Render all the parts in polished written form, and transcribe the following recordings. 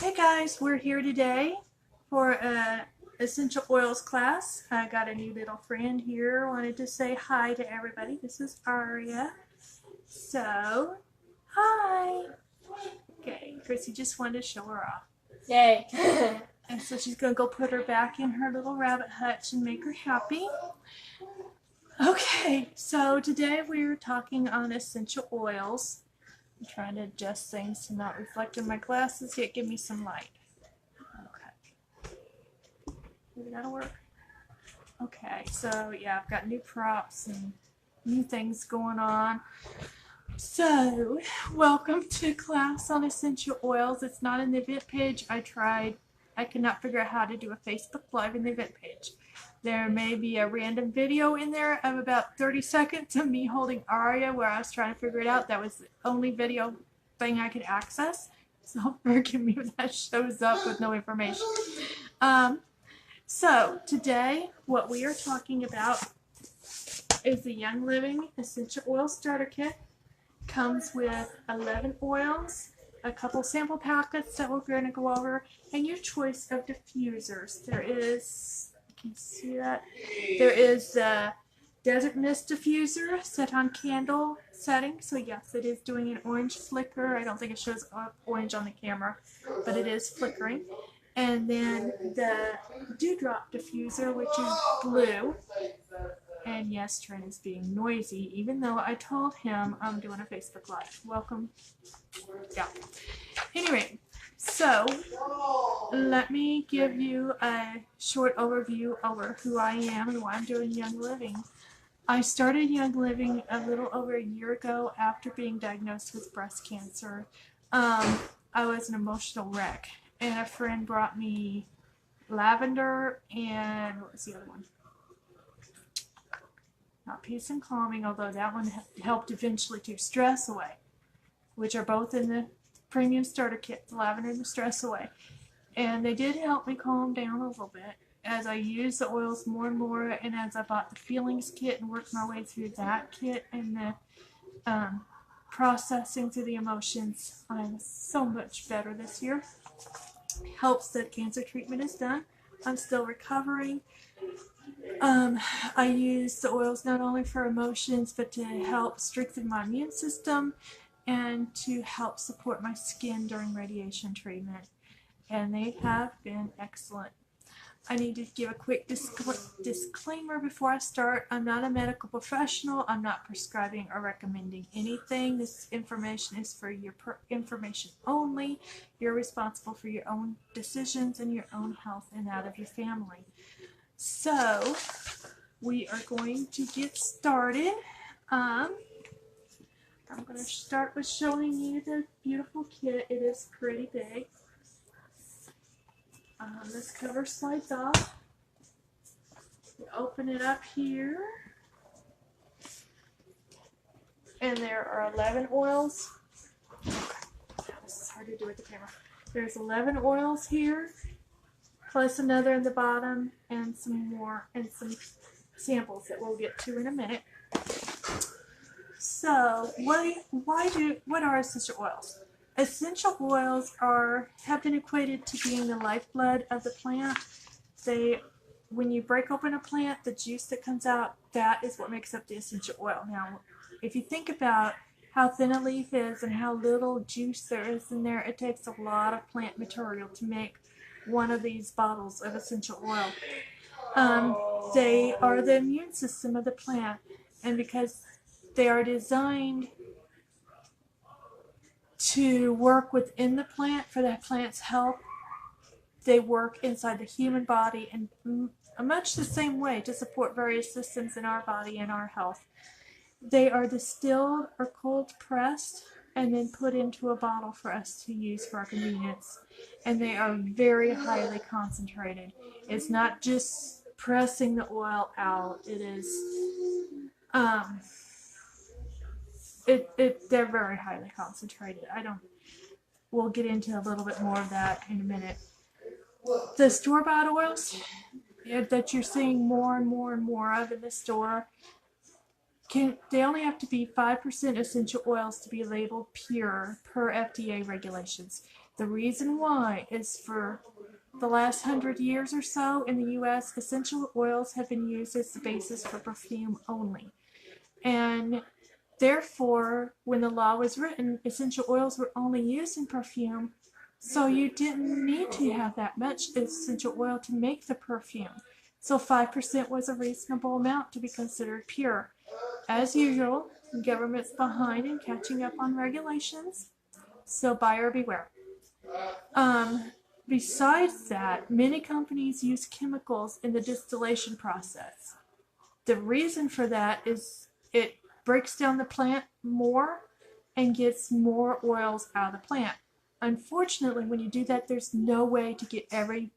Hey guys, we're here today for a essential oils class. I got a new little friend here. Wanted to say hi to everybody. This is Aria. So, hi. Okay, Chrissy just wanted to show her off. Yay. And so she's gonna go put her back in her little rabbit hutch and make her happy. Okay, so today we're talking on essential oils. I'm trying to adjust things to not reflect in my glasses yet give me some light. Okay. Maybe that'll work. Okay, so yeah, I've got new props and new things going on. So, welcome to class on essential oils. It's not in the event page. I could not figure out how to do a Facebook Live in the event page. There may be a random video in there of about 30 seconds of me holding Aria where I was trying to figure it out. That was the only video thing I could access. So forgive me if that shows up with no information. So today what we are talking about is the Young Living Essential Oil Starter Kit. Comes with 11 oils, a couple sample packets that we're going to go over, and your choice of diffusers. There is, can you see that? There is the Desert Mist diffuser set on candle setting. So yes, it is doing an orange flicker. I don't think it shows up orange on the camera, but it is flickering. And then the Dewdrop diffuser, which is blue. And yes, Trent is being noisy, even though I told him I'm doing a Facebook Live. Welcome. Yeah. Anyway, so let me give you a short overview over who I am and why I'm doing Young Living. I started Young Living a little over a year ago after being diagnosed with breast cancer. I was an emotional wreck, and a friend brought me lavender and what was the other one? Not peace and calming, although that one helped eventually to stress away, which are both in the premium starter kit, the lavender and the stress away. And they did help me calm down a little bit as I used the oils more and more, and as I bought the feelings kit and worked my way through that kit and the processing through the emotions. I'm so much better this year. Helps that cancer treatment is done. I'm still recovering. I use the oils not only for emotions, but to help strengthen my immune system and to help support my skin during radiation treatment. And they have been excellent. I need to give a quick disclaimer before I start. I'm not a medical professional. I'm not prescribing or recommending anything. This information is for your information only. You're responsible for your own decisions and your own health and that of your family. So, we are going to get started. I'm going to start with showing you the beautiful kit. It is pretty big. This cover slides off. You open it up here. And there are 11 oils. This is hard to do with the camera. There's 11 oils here, plus another in the bottom, and some more, and some samples that we'll get to in a minute. So, what are essential oils? Essential oils have been equated to being the lifeblood of the plant. When you break open a plant, the juice that comes out, that is what makes up the essential oil. Now, if you think about how thin a leaf is and how little juice there is in there, it takes a lot of plant material to make one of these bottles of essential oil. They are the immune system of the plant, and because they are designed to work within the plant for the plant's health, they work inside the human body in much the same way to support various systems in our body and our health. They are distilled or cold pressed and then put into a bottle for us to use for our convenience. And they are very highly concentrated. It's not just pressing the oil out. It is, they're very highly concentrated. We'll get into a little bit more of that in a minute. The store-bought oils that you're seeing more and more and more of in the store, they only have to be 5% essential oils to be labeled pure per FDA regulations. The reason why is for the last 100 years or so in the U.S., essential oils have been used as the basis for perfume only. And therefore, when the law was written, essential oils were only used in perfume, so you didn't need to have that much essential oil to make the perfume. So 5% was a reasonable amount to be considered pure. As usual, the government's behind in catching up on regulations, so buyer beware. Besides that, many companies use chemicals in the distillation process. The reason for that is it breaks down the plant more and gets more oils out of the plant. Unfortunately, when you do that, there's no way to get every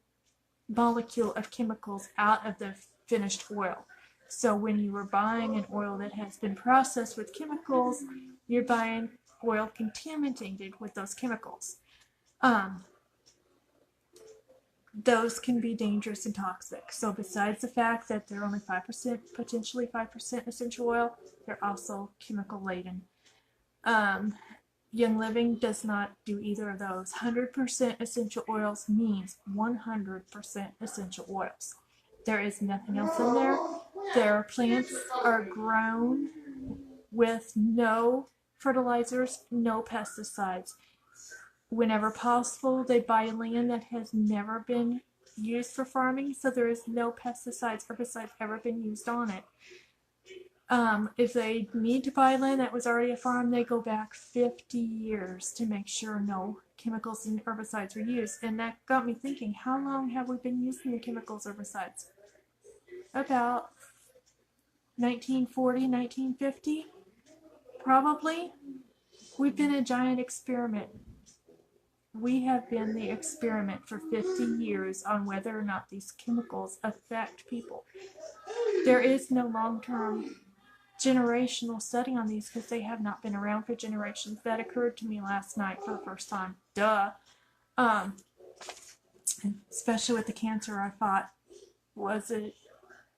molecule of chemicals out of the finished oil. So when you are buying an oil that has been processed with chemicals, you're buying oil contaminated with those chemicals. Those can be dangerous and toxic. So besides the fact that they're only 5%, potentially 5% essential oil, they're also chemical laden. Young Living does not do either of those. 100% essential oils means 100% essential oils. There is nothing else in there. Their plants are grown with no fertilizers, no pesticides. Whenever possible, they buy land that has never been used for farming, so there is no pesticides, herbicides ever been used on it. If they need to buy land that was already a farm, they go back 50 years to make sure no chemicals and herbicides were used. And that got me thinking, how long have we been using the chemicals, herbicides? About 1940, 1950, probably. We've been a giant experiment. We have been the experiment for 50 years on whether or not these chemicals affect people. There is no long-term generational study on these because they have not been around for generations. That occurred to me last night for the first time. Duh. Especially with the cancer, I thought, was it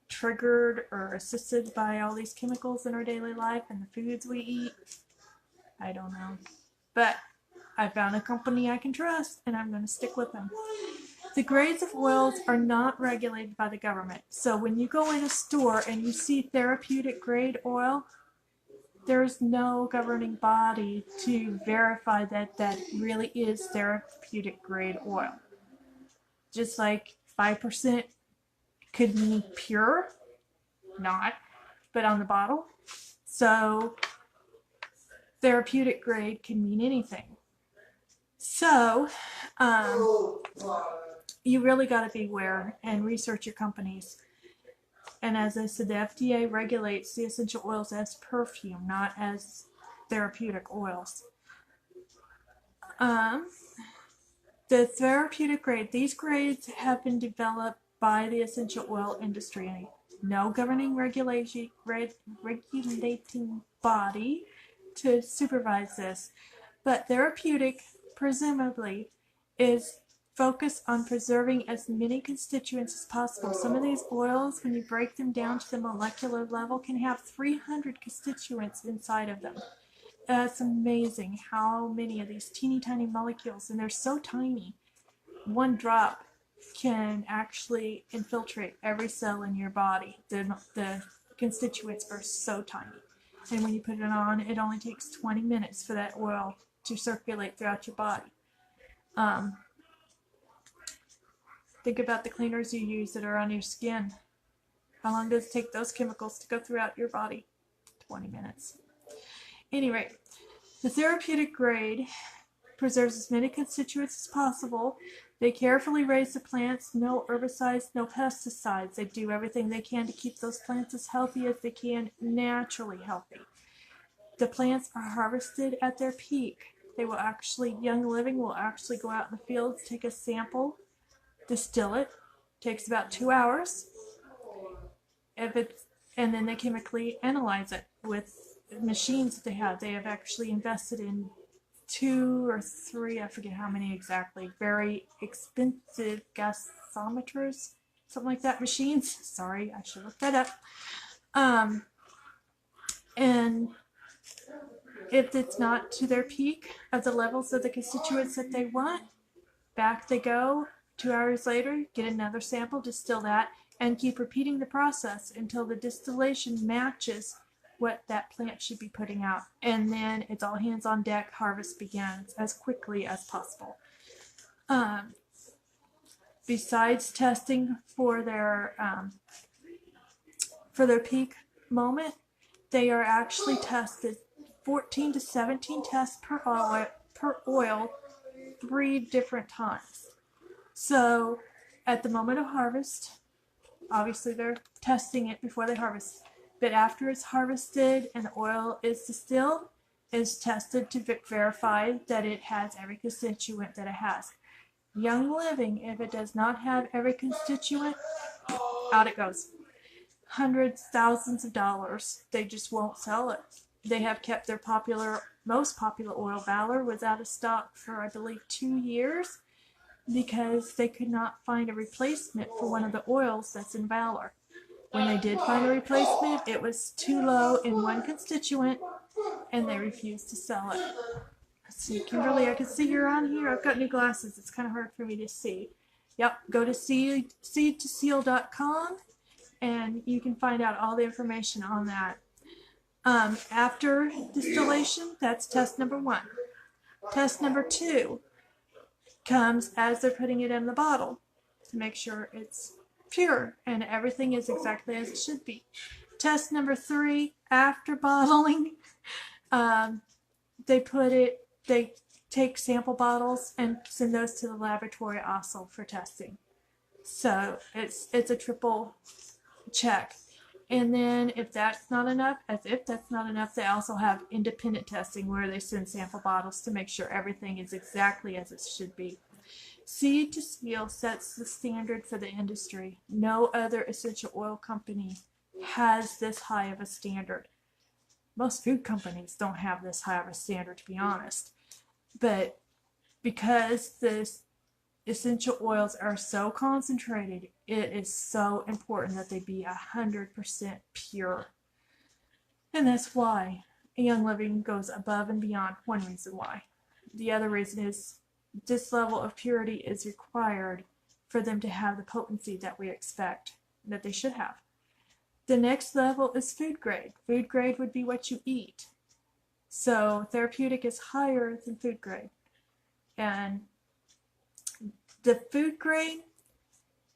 triggered or assisted by all these chemicals in our daily life and the foods we eat? I don't know. But I found a company I can trust, and I'm going to stick with them. The grades of oils are not regulated by the government. So when you go in a store and you see therapeutic grade oil, there's no governing body to verify that that really is therapeutic grade oil. Just like 5% could mean pure, not, but on the bottle. So therapeutic grade can mean anything. So you really got to beware and research your companies. And as I said, the FDA regulates the essential oils as perfume, not as therapeutic oils. The therapeutic grade, these grades have been developed by the essential oil industry. No governing regulating body to supervise this. But therapeutic, presumably, is focused on preserving as many constituents as possible. Some of these oils, when you break them down to the molecular level, can have 300 constituents inside of them. That's amazing how many of these teeny tiny molecules, and they're so tiny. One drop can actually infiltrate every cell in your body. The constituents are so tiny. And when you put it on, it only takes 20 minutes for that oil to circulate throughout your body. Think about the cleaners you use that are on your skin. How long does it take those chemicals to go throughout your body? 20 minutes. Anyway, the therapeutic grade preserves as many constituents as possible. They carefully raise the plants, no herbicides, no pesticides. They do everything they can to keep those plants as healthy as they can, naturally healthy. The plants are harvested at their peak. They will actually, Young Living will actually go out in the fields, take a sample, distill it. Takes about 2 hours. And then they chemically analyze it with machines that they have. They have actually invested in 2 or 3, I forget how many exactly, very expensive gasometers, something like that, machines. Sorry, I should look that up. And If it's not to their peak of the levels of the constituents that they want, back they go. 2 hours later, get another sample, distill that, and keep repeating the process until the distillation matches what that plant should be putting out. And then it's all hands on deck. Harvest begins as quickly as possible. Besides testing for their peak moment, they are actually tested 14 to 17 tests per oil 3 different times. So at the moment of harvest, obviously they're testing it before they harvest, but after it's harvested and the oil is distilled, it's tested to verify that it has every constituent that it has. Young Living, if it does not have every constituent, out it goes. Hundreds, thousands of dollars. They just won't sell it. They have kept their most popular oil, Valor, was out of stock for, I believe, 2 years because they could not find a replacement for one of the oils that's in Valor. When they did find a replacement, it was too low in one constituent, and they refused to sell it. See, Kimberly, I can see you're on here. I've got new glasses. It's kind of hard for me to see. Yep, go to seedtoseal.com, and you can find out all the information on that. After distillation, that's test number 1. Test number 2 comes as they're putting it in the bottle to make sure it's pure and everything is exactly as it should be. Test number 3, after bottling, they take sample bottles and send those to the laboratory also for testing. So it's a triple check. And then if that's not enough, they also have independent testing where they send sample bottles to make sure everything is exactly as it should be. Seed to Seal sets the standard for the industry. No other essential oil company has this high of a standard. Most food companies don't have this high of a standard, to be honest. But because the essential oils are so concentrated, it is so important that they be 100% pure. And that's why Young Living goes above and beyond. One reason why. The other reason is this level of purity is required for them to have the potency that we expect that they should have. The next level is food grade. Food grade would be what you eat. So therapeutic is higher than food grade. And the food grade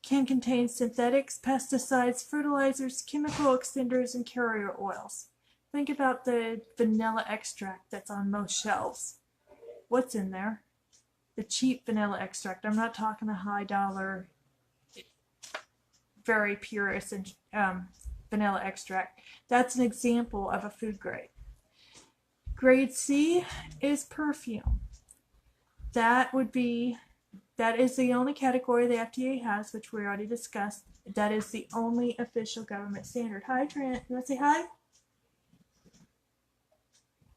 can contain synthetics, pesticides, fertilizers, chemical extenders, and carrier oils. Think about the vanilla extract that's on most shelves. What's in there? The cheap vanilla extract. I'm not talking a high dollar, very pure vanilla extract. That's an example of a food grade. Grade C is perfume. That is the only category the FDA has, which we already discussed. That is the only official government standard. Hi, Trent. You want to say hi?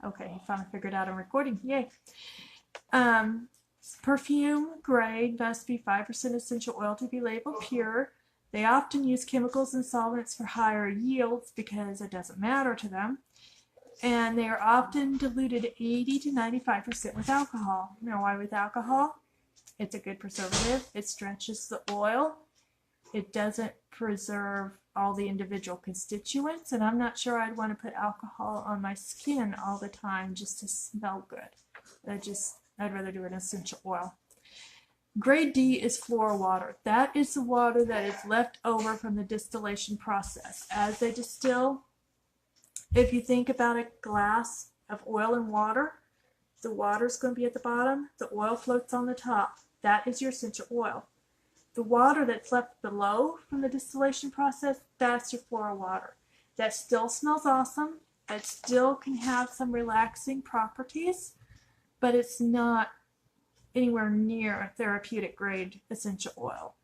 Okay, he finally figured out I'm recording. Yay. Perfume grade must be 5% essential oil to be labeled pure. They often use chemicals and solvents for higher yields because it doesn't matter to them. And they are often diluted 80 to 95% with alcohol. Now, why with alcohol? It's a good preservative. It stretches the oil. It doesn't preserve all the individual constituents. And I'm not sure I'd want to put alcohol on my skin all the time just to smell good. I'd rather do an essential oil. Grade D is floor water. That is the water that is left over from the distillation process. As they distill, if you think about a glass of oil and water, the water is going to be at the bottom, the oil floats on the top. That is your essential oil. The water that's left below from the distillation process, that's your floor water. That still smells awesome. It still can have some relaxing properties, but it's not anywhere near therapeutic grade essential oil.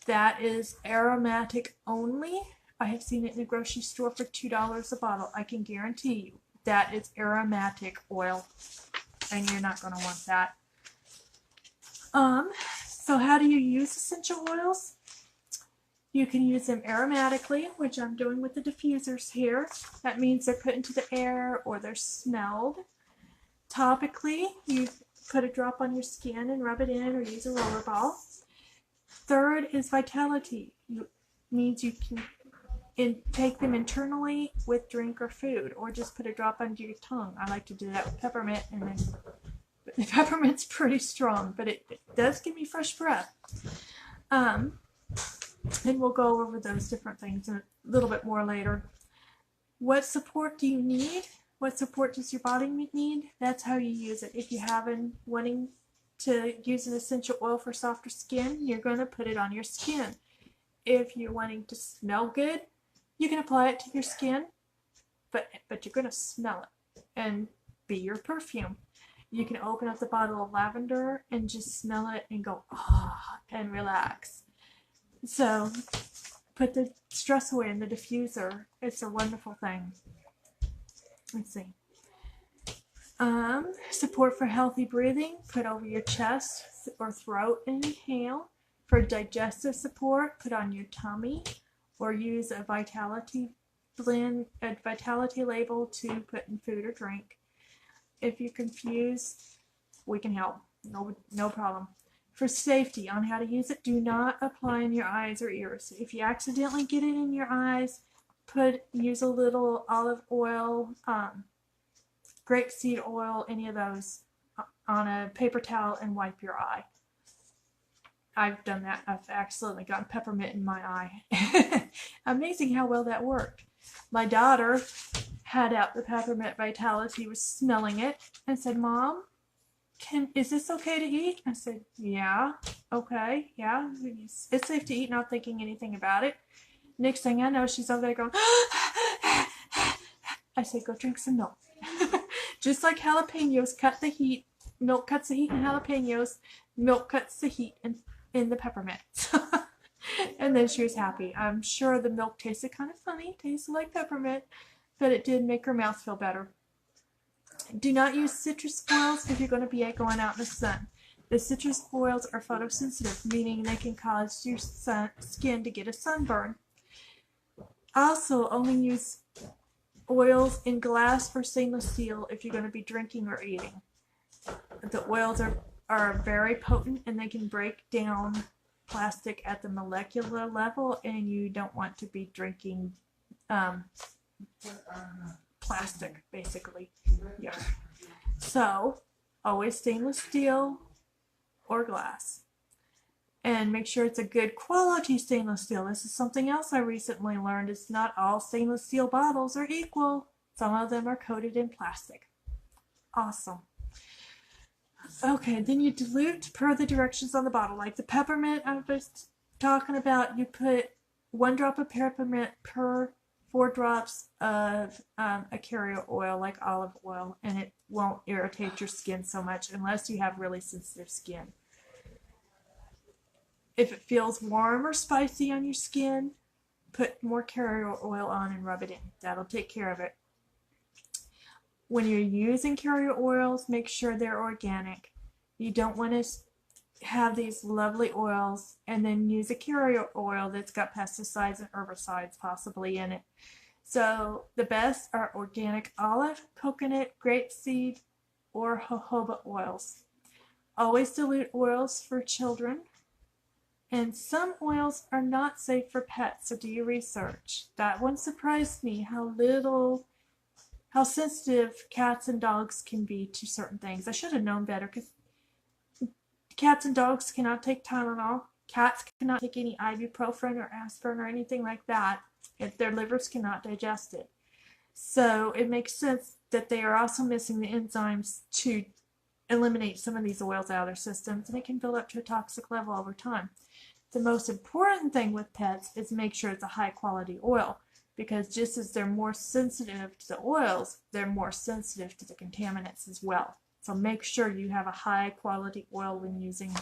That is aromatic only. I have seen it in the grocery store for $2 a bottle. I can guarantee you that is aromatic oil, and you're not going to want that. So how do you use essential oils? You can use them aromatically, which I'm doing with the diffusers here. That means they're put into the air or they're smelled. Topically, you put a drop on your skin and rub it in or use a roller ball. Third is vitality. Means you can take them internally with drink or food, or just put a drop under your tongue. I like to do that with peppermint, and then the peppermint's pretty strong, but it does give me fresh breath. And we'll go over those different things a little bit more later. What support do you need? What support does your body need? That's how you use it. If you have been wanting to use an essential oil for softer skin, you're going to put it on your skin. If you're wanting to smell good, you can apply it to your skin, but you're going to smell it and be your perfume. You can open up the bottle of lavender and just smell it and go, ah, and relax. So put the stress away in the diffuser. It's a wonderful thing. Let's see. Support for healthy breathing. Put over your chest or throat and inhale. For digestive support, put on your tummy or use a vitality blend, a vitality label to put in food or drink. If you're confused, we can help. No problem. For safety on how to use it, do not apply in your eyes or ears. If you accidentally get it in your eyes, use a little olive oil, grapeseed oil, any of those on a paper towel and wipe your eye. I've done that. I've accidentally gotten peppermint in my eye. Amazing how well that worked. My daughter had out the peppermint vitality, was smelling it, and said, "Mom, is this okay to eat?" I said, "Yeah, okay, yeah, it's safe to eat," not thinking anything about it. Next thing I know, she's over there going, I said, "Go drink some milk." Just like jalapenos cut the heat, milk cuts the heat in jalapenos, milk cuts the heat in the peppermint. And then she was happy. I'm sure the milk tasted kind of funny, tasted like peppermint, but it did make her mouth feel better. Do not use citrus oils if you're going to be going out in the sun. The citrus oils are photosensitive, meaning they can cause your skin to get a sunburn. Also, only use oils in glass or stainless steel if you're going to be drinking or eating. The oils are very potent and they can break down plastic at the molecular level, and you don't want to be drinking plastic, basically. Yeah. So, always stainless steel or glass. And make sure it's a good quality stainless steel. This is something else I recently learned. It's not all stainless steel bottles are equal. Some of them are coated in plastic. Awesome. Okay, then you dilute per the directions on the bottle. Like the peppermint I was talking about, you put 1 drop of peppermint per 4 drops of a carrier oil, like olive oil, and it won't irritate your skin so much unless you have really sensitive skin. If it feels warm or spicy on your skin, put more carrier oil on and rub it in. That'll take care of it. When you're using carrier oils, make sure they're organic. You don't want to have these lovely oils and then use a carrier oil that's got pesticides and herbicides possibly in it. So the best are organic olive, coconut, grapeseed, or jojoba oils. Always dilute oils for children. And some oils are not safe for pets, so do your research. That one surprised me, how sensitive cats and dogs can be to certain things. I should have known better, because cats and dogs cannot take Tylenol. Cats cannot take any ibuprofen or aspirin or anything like that. If their livers cannot digest it. So it makes sense that they are also missing the enzymes to eliminate some of these oils out of their systems, and it can build up to a toxic level over time. The most important thing with pets is make sure it's a high quality oil, because just as they're more sensitive to the oils, they're more sensitive to the contaminants as well. So make sure you have a high quality oil when using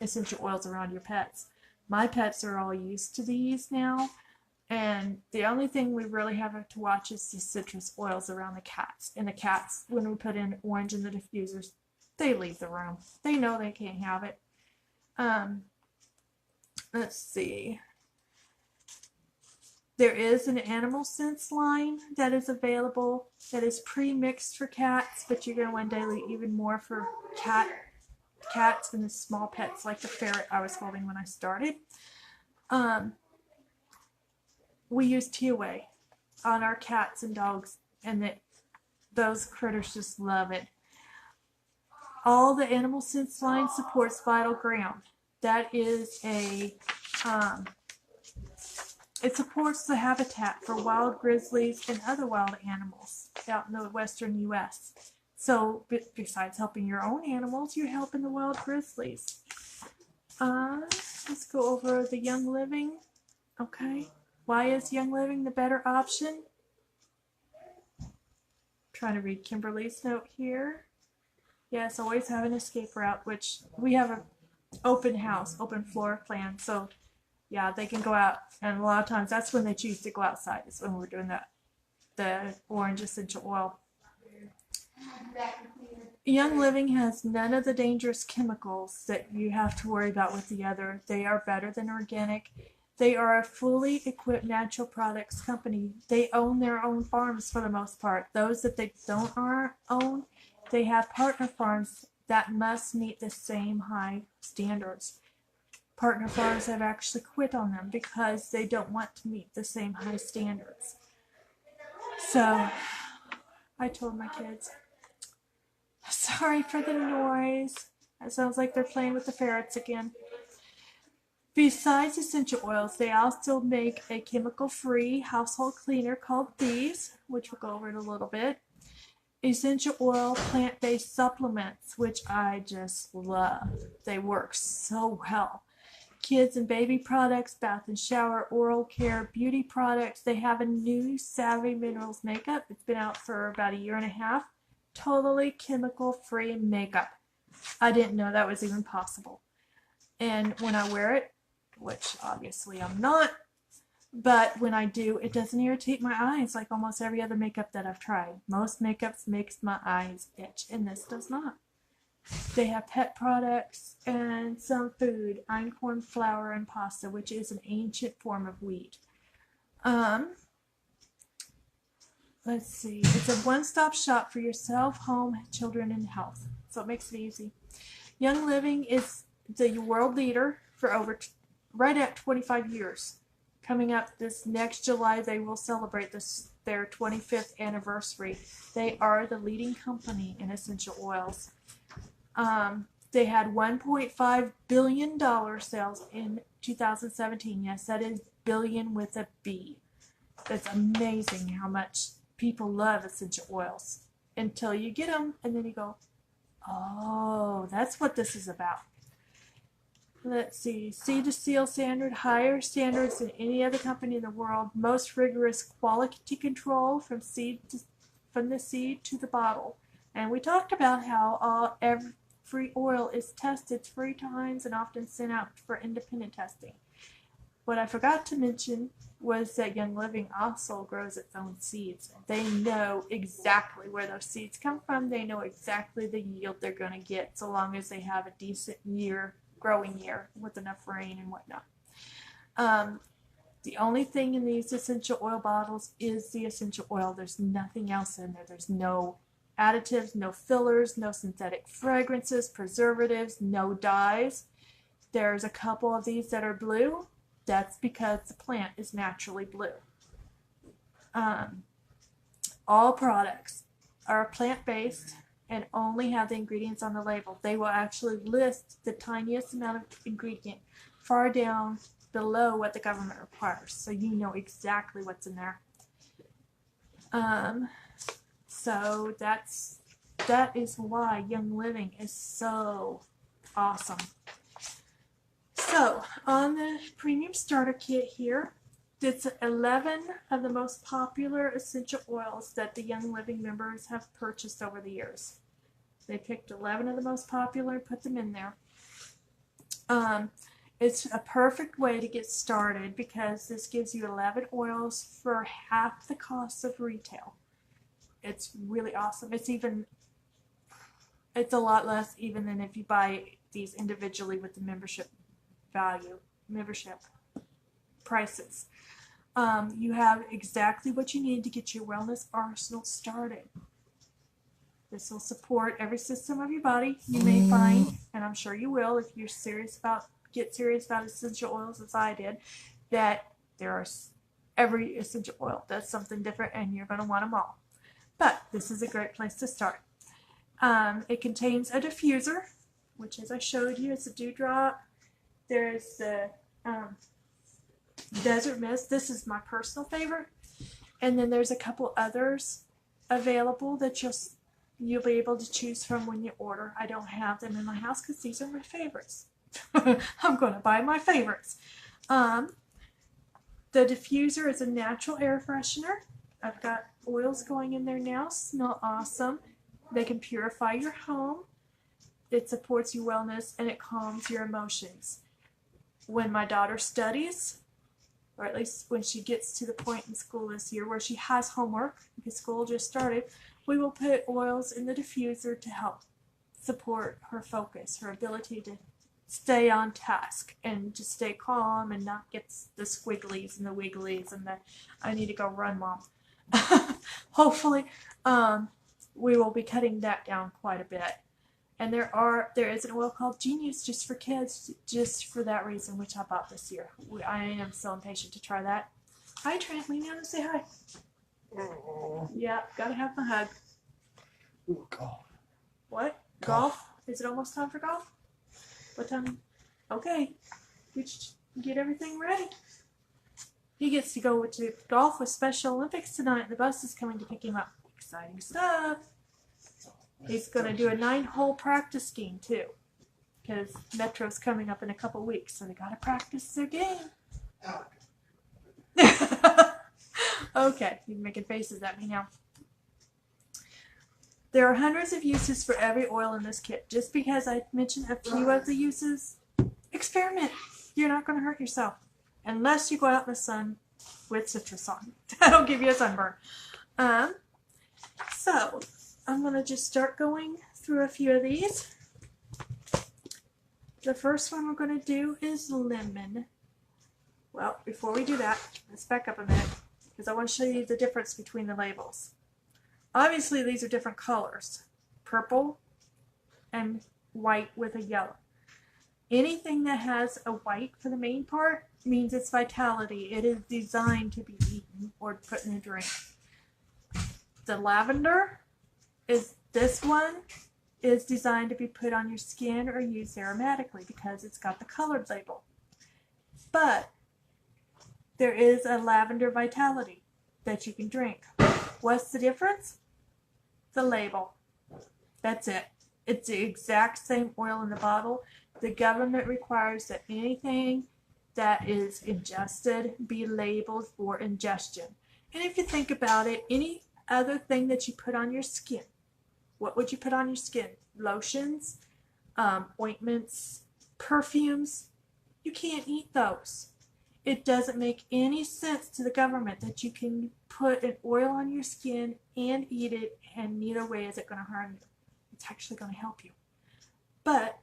essential oils around your pets. My pets are all used to these now, and the only thing we really have to watch is the citrus oils around the cats. And the cats, when we put in orange in the diffusers, they leave the room. They know they can't have it. Let's see. There is an animal scents line that is available that is pre-mixed for cats, but you're going to want daily even more for cats and the small pets like the ferret I was holding when I started. We use TOA on our cats and dogs, and those critters just love it. All the animal sense line supports Vital Ground. That is it supports the habitat for wild grizzlies and other wild animals out in the western U.S. So besides helping your own animals, you're helping the wild grizzlies. Let's go over the Young Living. Okay. Why is Young Living the better option? Trying to read Kimberly's note here. Yes, always have an escape route, which we have an open house, open floor plan. So yeah, they can go out, and a lot of times that's when they choose to go outside, is when we're doing the orange essential oil. Young Living has none of the dangerous chemicals that you have to worry about with the other. They are better than organic. They are a fully equipped natural products company. They own their own farms for the most part. Those that they don't own, they have partner farms that must meet the same high standards. Partner farms have actually quit on them because they don't want to meet the same high standards. So I told my kids, sorry for the noise. It sounds like they're playing with the ferrets again. Besides essential oils, they also make a chemical-free household cleaner called These, which we'll go over in a little bit. Essential oil plant-based supplements, which I just love. They work so well. Kids and baby products, bath and shower, oral care, beauty products. They have a new Savvy Minerals makeup. It's been out for about 1.5 years. Totally chemical-free makeup. I didn't know that was even possible. And when I wear it, which obviously I'm not, but when I do, it doesn't irritate my eyes like almost every other makeup that I've tried. Most makeups makes my eyes itch, and this does not. They have pet products and some food, einkorn flour and pasta, which is an ancient form of wheat. Let's see. It's a one-stop shop for yourself, home, children, and health. So it makes it easy. Young Living is the world leader for right at 25 years. Coming up this next July, they will celebrate their 25th anniversary. They are the leading company in essential oils. They had $1.5 billion sales in 2017. Yes, that is billion with a B. It's amazing how much people love essential oils until you get them, and then you go, oh, that's what this is about. Let's see. Seed to seal standard, higher standards than any other company in the world. Most rigorous quality control from the seed to the bottle. And we talked about how every oil is tested 3 times and often sent out for independent testing. What I forgot to mention was that Young Living also grows its own seeds. They know exactly where those seeds come from. They know exactly the yield they're going to get, so long as they have a decent growing year with enough rain and whatnot. The only thing in these essential oil bottles is the essential oil. There's nothing else in there. There's no additives, no fillers, no synthetic fragrances, preservatives, no dyes. There's a couple of these that are blue. That's because the plant is naturally blue. All products are plant-based and only have the ingredients on the label. They will actually list the tiniest amount of ingredient far down below what the government requires, so you know exactly what's in there. So that is why Young Living is so awesome. So on the premium starter kit here, it's 11 of the most popular essential oils that the Young Living members have purchased over the years. They picked 11 of the most popular and put them in there. It's a perfect way to get started because this gives you 11 oils for half the cost of retail. It's really awesome. It's a lot less even than if you buy these individually with the membership prices. You have exactly what you need to get your wellness arsenal started. This will support every system of your body. You may find, and I'm sure you will, if you're get serious about essential oils as I did, that there are every essential oil does something different, and you're going to want them all. But this is a great place to start. It contains a diffuser, which, as I showed you, is a dewdrop. There's the desert mist. This is my personal favorite. And then there's a couple others available that you'll be able to choose from when you order. I don't have them in my house because these are my favorites. I'm going to buy my favorites. The diffuser is a natural air freshener. I've got oils going in there now. Smell awesome. They can purify your home. It supports your wellness and it calms your emotions. When my daughter studies, or at least when she gets to the point in school this year where she has homework, because school just started, we will put oils in the diffuser to help support her focus, her ability to stay on task and to stay calm and not get the squigglies and the wigglies and the I need to go run, Mom. Hopefully, we will be cutting that down quite a bit. And there is an oil called Genius just for kids, just for that reason, which I bought this year. I am so impatient to try that. Hi, Trent. Lean down and say hi. Yeah, gotta have my hug. Ooh, golf. What? Golf? Is it almost time for golf? What time? Okay. Get everything ready. He gets to go to golf with Special Olympics tonight. The bus is coming to pick him up. Exciting stuff. He's going to do a 9-hole practice game, too. Because Metro's coming up in a couple weeks, so they got to practice their game. Okay, you're making faces at me now. There are hundreds of uses for every oil in this kit. Just because I mentioned a few of the uses, experiment. You're not going to hurt yourself. Unless you go out in the sun with citrus on. That'll give you a sunburn. So, I'm going to just start going through a few of these. The first one we're going to do is lemon. Well, before we do that, let's back up a minute because I want to show you the difference between the labels. Obviously, these are different colors. Purple and white with a yellow. Anything that has a white for the main part means it's vitality. It is designed to be eaten or put in a drink. The lavender this one is designed to be put on your skin or used aromatically because it's got the colored label. But there is a lavender vitality that you can drink. What's the difference? The label. That's it. It's the exact same oil in the bottle. The government requires that anything that is ingested be labeled for ingestion. And if you think about it, any other thing that you put on your skin, what would you put on your skin? Lotions, ointments, perfumes. You can't eat those. It doesn't make any sense to the government that you can put an oil on your skin and eat it, and neither way is it going to harm you. It's actually going to help you. But,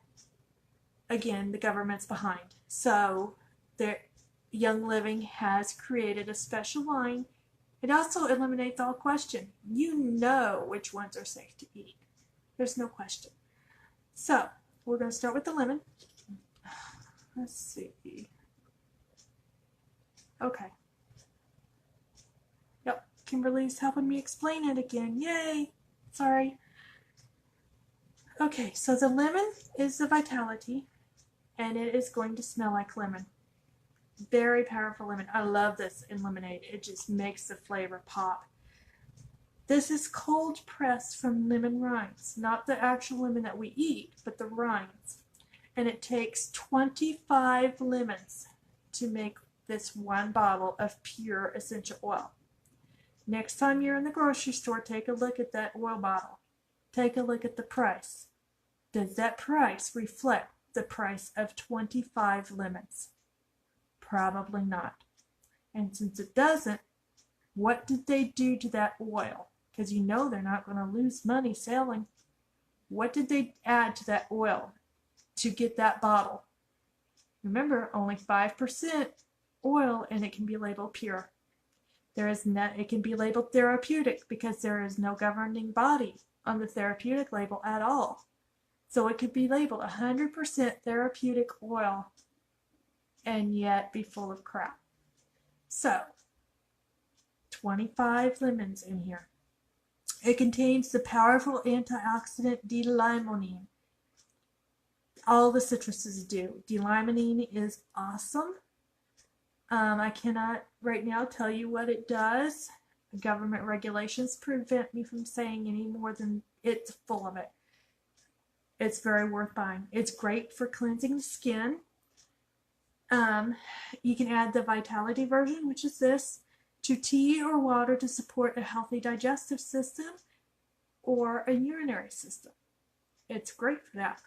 again, the government's behind. So, Young Living has created a special line. It also eliminates all question. You know which ones are safe to eat. There's no question. So, we're going to start with the lemon. Let's see. Okay. Yep, Kimberly's helping me explain it again. Yay! Sorry. Okay, so the lemon is the vitality, and it is going to smell like lemon. Very powerful lemon. I love this in lemonade. It just makes the flavor pop. This is cold pressed from lemon rinds. Not the actual lemon that we eat, but the rinds. And it takes 25 lemons to make this one bottle of pure essential oil. Next time you're in the grocery store, take a look at that oil bottle. Take a look at the price. Does that price reflect the price of 25 lemons? Probably not. And since it doesn't, what did they do to that oil? Because you know they're not going to lose money selling. What did they add to that oil to get that bottle? Remember, only 5% oil, and it can be labeled pure. It can be labeled therapeutic because there is no governing body on the therapeutic label at all. So it could be labeled 100% therapeutic oil and yet be full of crap. So, 25 lemons in here. It contains the powerful antioxidant D-limonene. All the citruses do. D-limonene is awesome. I cannot right now tell you what it does. Government regulations prevent me from saying any more than it's full of it. It's very worth buying. It's great for cleansing the skin. You can add the Vitality version, which is this, to tea or water to support a healthy digestive system or a urinary system. It's great for that.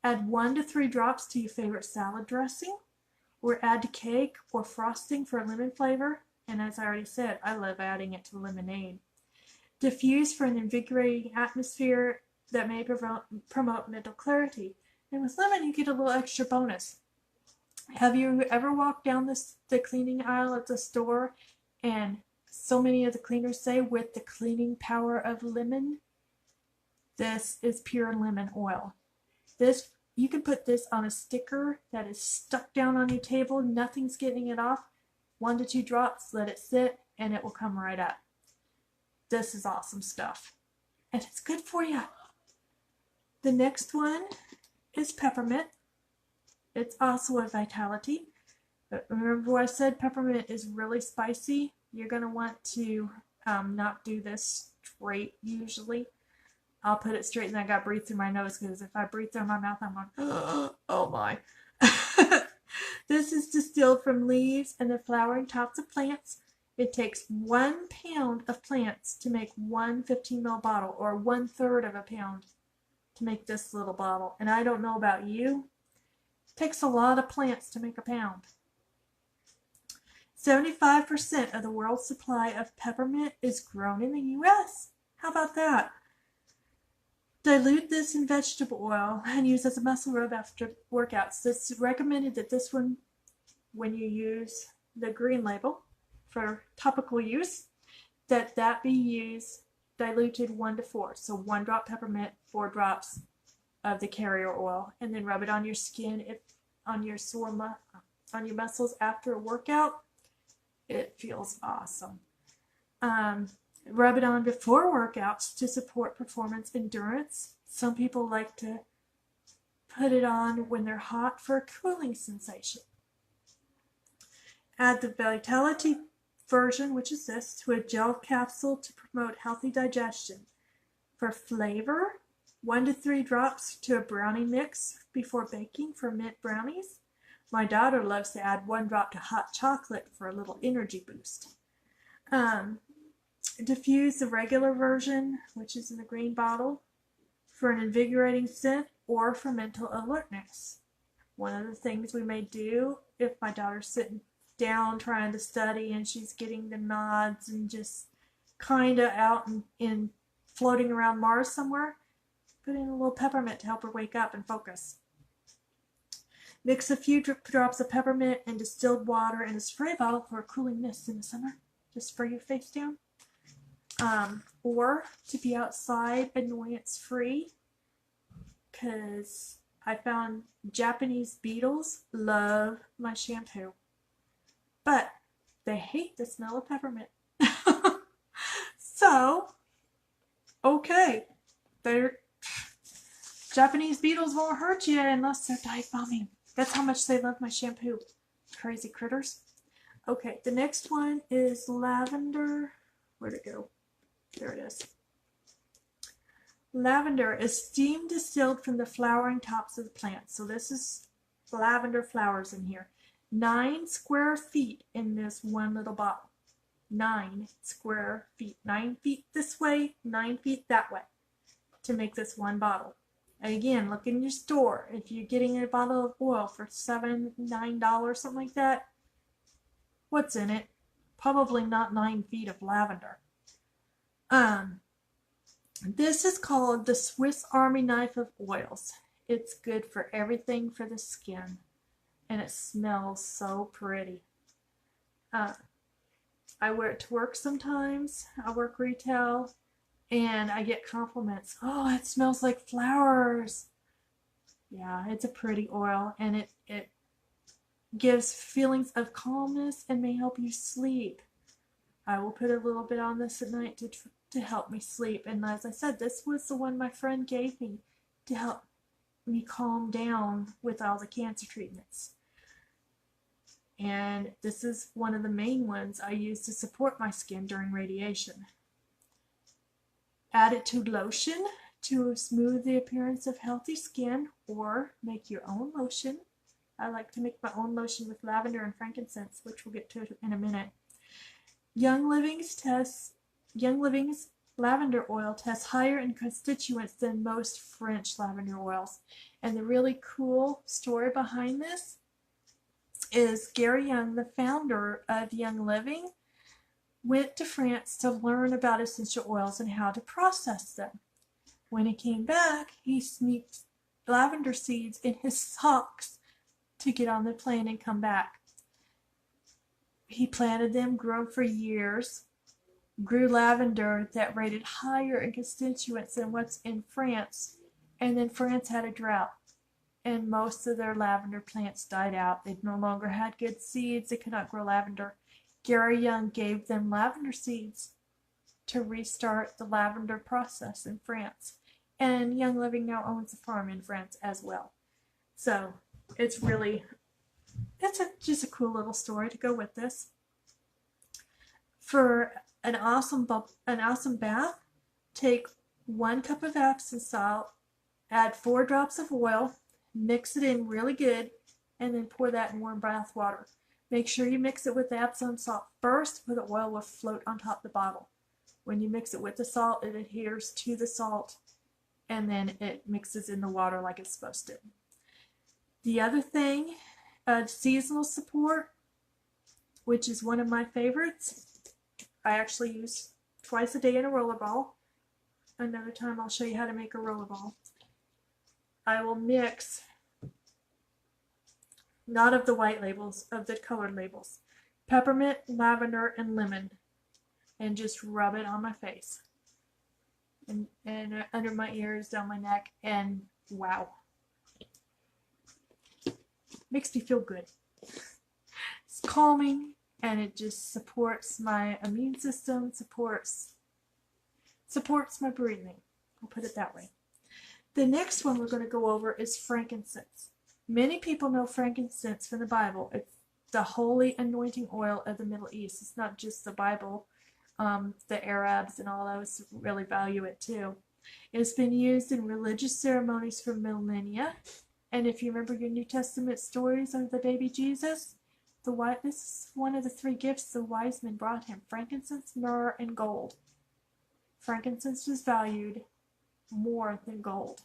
Add 1 to 3 drops to your favorite salad dressing, or add to cake or frosting for a lemon flavor. And as I already said, I love adding it to lemonade. Diffuse for an invigorating atmosphere that may promote mental clarity. And with lemon, you get a little extra bonus. Have you ever walked down the cleaning aisle at the store and so many of the cleaners say, with the cleaning power of lemon? This is pure lemon oil. You can put this on a sticker that is stuck down on your table. Nothing's getting it off. 1 to 2 drops, let it sit, and it will come right up. This is awesome stuff. And it's good for you. The next one is peppermint. It's also a Vitality. But remember what I said, peppermint is really spicy. You're going to want to not do this straight usually. I'll put it straight, and I got to breathe through my nose, because if I breathe through my mouth, I'm going, oh my. This is distilled from leaves and the flowering tops of plants. It takes 1 pound of plants to make one 15 ml bottle, or 1/3 of a pound to make this little bottle. And I don't know about you, it takes a lot of plants to make a pound. 75% of the world's supply of peppermint is grown in the U.S. How about that? Dilute this in vegetable oil and use as a muscle rub after workouts. It's recommended that this one, when you use the green label for topical use, that be used diluted 1 to 4. So 1 drop peppermint, 4 drops of the carrier oil, and then rub it on your skin, on your muscles after a workout. It feels awesome. Rub it on before workouts to support performance endurance. Some people like to put it on when they're hot for a cooling sensation. Add the Vitality version, which is this, to a gel capsule to promote healthy digestion. For flavor, 1 to 3 drops to a brownie mix before baking for mint brownies. My daughter loves to add 1 drop to hot chocolate for a little energy boost. Diffuse the regular version, which is in the green bottle, for an invigorating scent or for mental alertness. One of the things we may do if my daughter's sitting down trying to study and she's getting the nods and just kind of out and floating around Mars somewhere, put in a little peppermint to help her wake up and focus. Mix a few drops of peppermint and distilled water in a spray bottle for a cooling mist in the summer. Just spray your face down. Or to be outside annoyance free, because I found Japanese beetles love my shampoo, but they hate the smell of peppermint. So, okay, Japanese beetles won't hurt you unless they're dive bombing. That's how much they love my shampoo. Crazy critters. Okay, the next one is lavender. Where'd it go? There it is. Lavender is steam distilled from the flowering tops of the plant. So this is lavender flowers in here. 9 square feet in this one little bottle. 9 square feet. 9 feet this way, 9 feet that way to make this one bottle. And again, look in your store. If you're getting a bottle of oil for $7, $9, something like that, what's in it? Probably not 9 feet of lavender. This is called the Swiss Army knife of oils. It's good for everything for the skin, and it smells so pretty. I wear it to work sometimes. I work retail and I get compliments. Oh, it smells like flowers. Yeah, it's a pretty oil and it gives feelings of calmness and may help you sleep. I will put a little bit on this at night to help me sleep. And as I said, this was the one my friend gave me to help me calm down with all the cancer treatments. And this is one of the main ones I use to support my skin during radiation. Add it to lotion to smooth the appearance of healthy skin, or make your own lotion. I like to make my own lotion with lavender and frankincense, which we'll get to in a minute. Young Living's lavender oil tests higher in constituents than most French lavender oils. And the really cool story behind this is Gary Young, the founder of Young Living, went to France to learn about essential oils and how to process them. When he came back, he sneaked lavender seeds in his socks to get on the plane and come back. He planted them, grew them for years, grew lavender that rated higher in constituents than what's in France, and then France had a drought, and most of their lavender plants died out. They no longer had good seeds. They could not grow lavender. Gary Young gave them lavender seeds to restart the lavender process in France. And Young Living now owns a farm in France as well. So it's just a cool little story to go with this. For an awesome bath, take 1 cup of Epsom salt, add 4 drops of oil, mix it in really good, and then pour that in warm bath water. Make sure you mix it with the Epsom salt first, or the oil will float on top of the bottle. When you mix it with the salt, it adheres to the salt, and then it mixes in the water like it's supposed to. The other thing, seasonal support, which is one of my favorites, I actually use twice a day in a rollerball. Another time I'll show you how to make a rollerball. I will mix, not of the white labels, of the colored labels, peppermint, lavender, and lemon, and just rub it on my face and under my ears, down my neck, and wow, makes me feel good. It's calming, and it just supports my immune system, supports my breathing. I'll put it that way. The next one we're going to go over is frankincense. Many people know frankincense from the Bible. It's the holy anointing oil of the Middle East. It's not just the Bible. The Arabs and all those really value it too. It's been used in religious ceremonies for millennia. And if you remember your New Testament stories of the baby Jesus, this is one of the 3 gifts the wise men brought him: frankincense, myrrh, and gold. Frankincense was valued more than gold.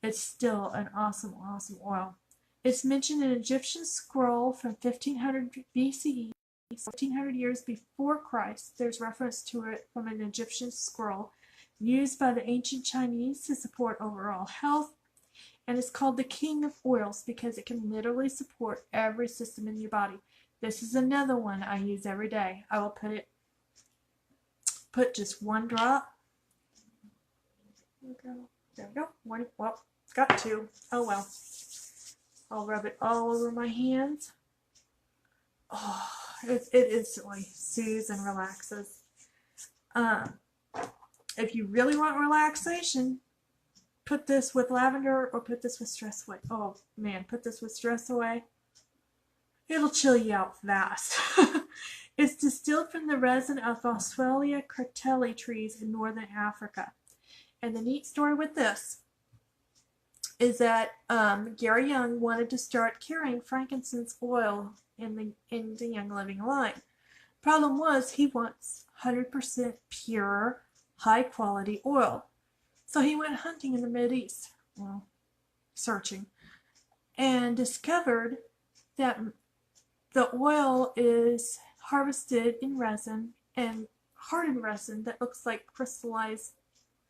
It's still an awesome, awesome oil. It's mentioned in an Egyptian scroll from 1500 BCE, 1500 years before Christ. There's reference to it from an Egyptian scroll used by the ancient Chinese to support overall health. And it's called the king of oils because it can literally support every system in your body. This is another one I use every day. I will put just 1 drop. There we go. 1, well, got 2. Oh well. I'll rub it all over my hands. Oh, it instantly soothes and relaxes. If you really want relaxation, put this with lavender or put this with stress away. Oh man, put this with stress away. It'll chill you out fast. It's distilled from the resin of Boswellia cartelli trees in northern Africa. And the neat story with this is that Gary Young wanted to start carrying frankincense oil in the Young Living line. Problem was, he wants 100% pure, high quality oil. So he went hunting in the Mideast, well, searching, and discovered that the oil is harvested in resin and hardened resin that looks like crystallized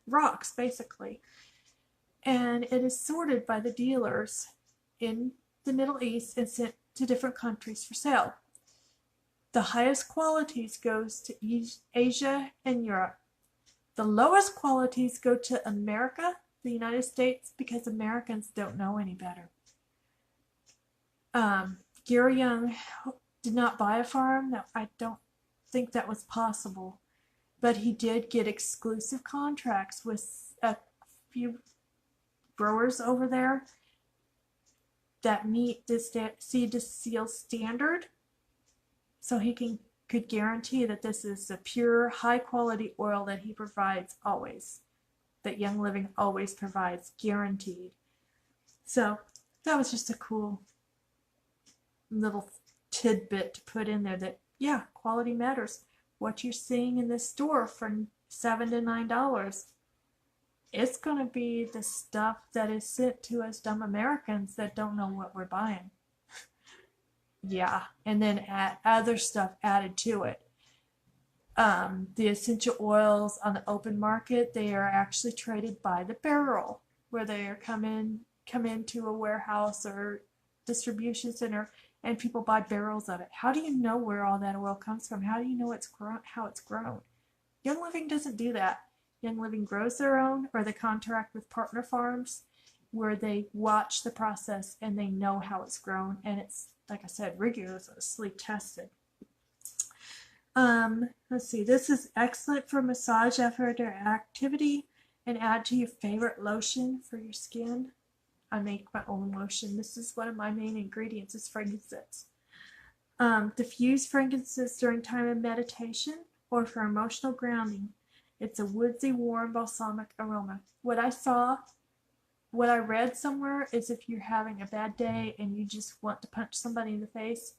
rocks, basically. And it is sorted by the dealers in the Middle East and sent to different countries for sale. The highest qualities goes to Asia and Europe. The lowest qualities go to America, the United States, because Americans don't know any better. Gary Young did not buy a farm. No, I don't think that was possible. But he did get exclusive contracts with a few growers over there that meet this seed to seal standard. So he could guarantee that this is a pure, high quality oil that he provides always. That Young Living always provides, guaranteed. So that was just a cool little tidbit to put in there that, yeah, quality matters. What you're seeing in this store for $7 to $9, it's going to be the stuff that is sent to us dumb Americans that don't know what we're buying. Yeah, and then add other stuff added to it. The essential oils on the open market, they are actually traded by the barrel, where they are come into a warehouse or distribution center, and people buy barrels of it. How do you know where all that oil comes from? How do you know how it's grown? Young Living doesn't do that. Young Living grows their own, or they contract with partner farms where they watch the process and they know how it's grown, and it's, like I said, rigorously tested. Let's see. This is excellent for massage after activity, and add to your favorite lotion for your skin. I make my own lotion. This is one of my main ingredients, is frankincense. Diffuse frankincense during time of meditation or for emotional grounding. It's a woodsy, warm, balsamic aroma. What I read somewhere is if you're having a bad day and you just want to punch somebody in the face,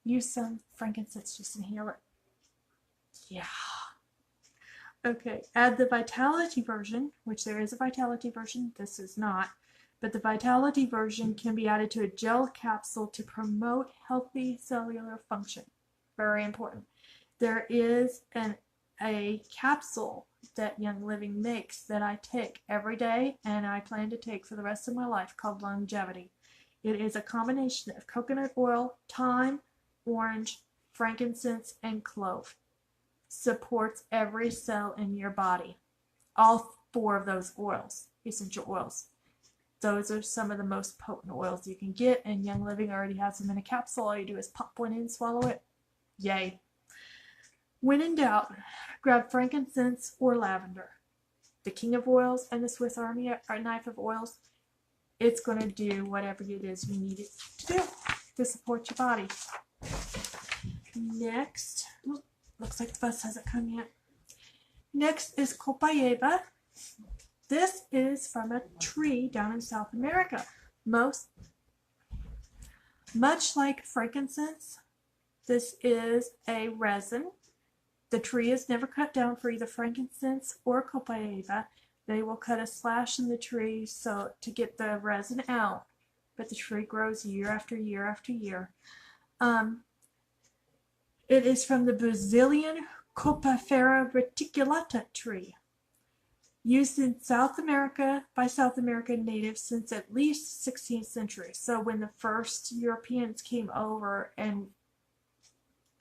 use some frankincense, just inhale it. Yeah. Okay, add the Vitality version, which there is a Vitality version. This is not. But the Vitality version can be added to a gel capsule to promote healthy cellular function. Very important. There is a capsule that Young Living makes that I take every day, and I plan to take for the rest of my life, called Longevity. It is a combination of coconut oil, thyme, orange, frankincense, and clove. Supports every cell in your body. All 4 of those oils, essential oils. Those are some of the most potent oils you can get, and Young Living already has them in a capsule. All you do is pop one in, swallow it. Yay. When in doubt, grab frankincense or lavender. The king of oils and the Swiss Army knife of oils, it's going to do whatever it is you need it to do to support your body. Next, looks like the bus hasn't come yet. Next is copaiba. This is from a tree down in South America. Much like frankincense, this is a resin. The tree is never cut down for either frankincense or copaiba. They will cut a slash in the tree so to get the resin out, but the tree grows year after year after year. It is from the Brazilian Copaifera reticulata tree, used in South America by South American natives since at least the 16th century. So when the first Europeans came over and,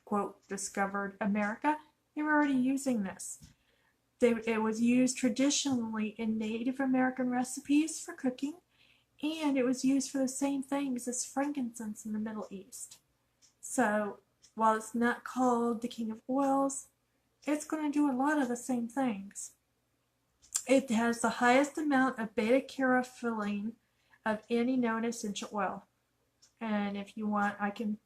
quote, discovered America, they were already using this. It was used traditionally in Native American recipes for cooking, and it was used for the same things as frankincense in the Middle East. So while it's not called the king of oils, it's going to do a lot of the same things. It has the highest amount of beta-caryophyllene of any known essential oil. And if you want, I can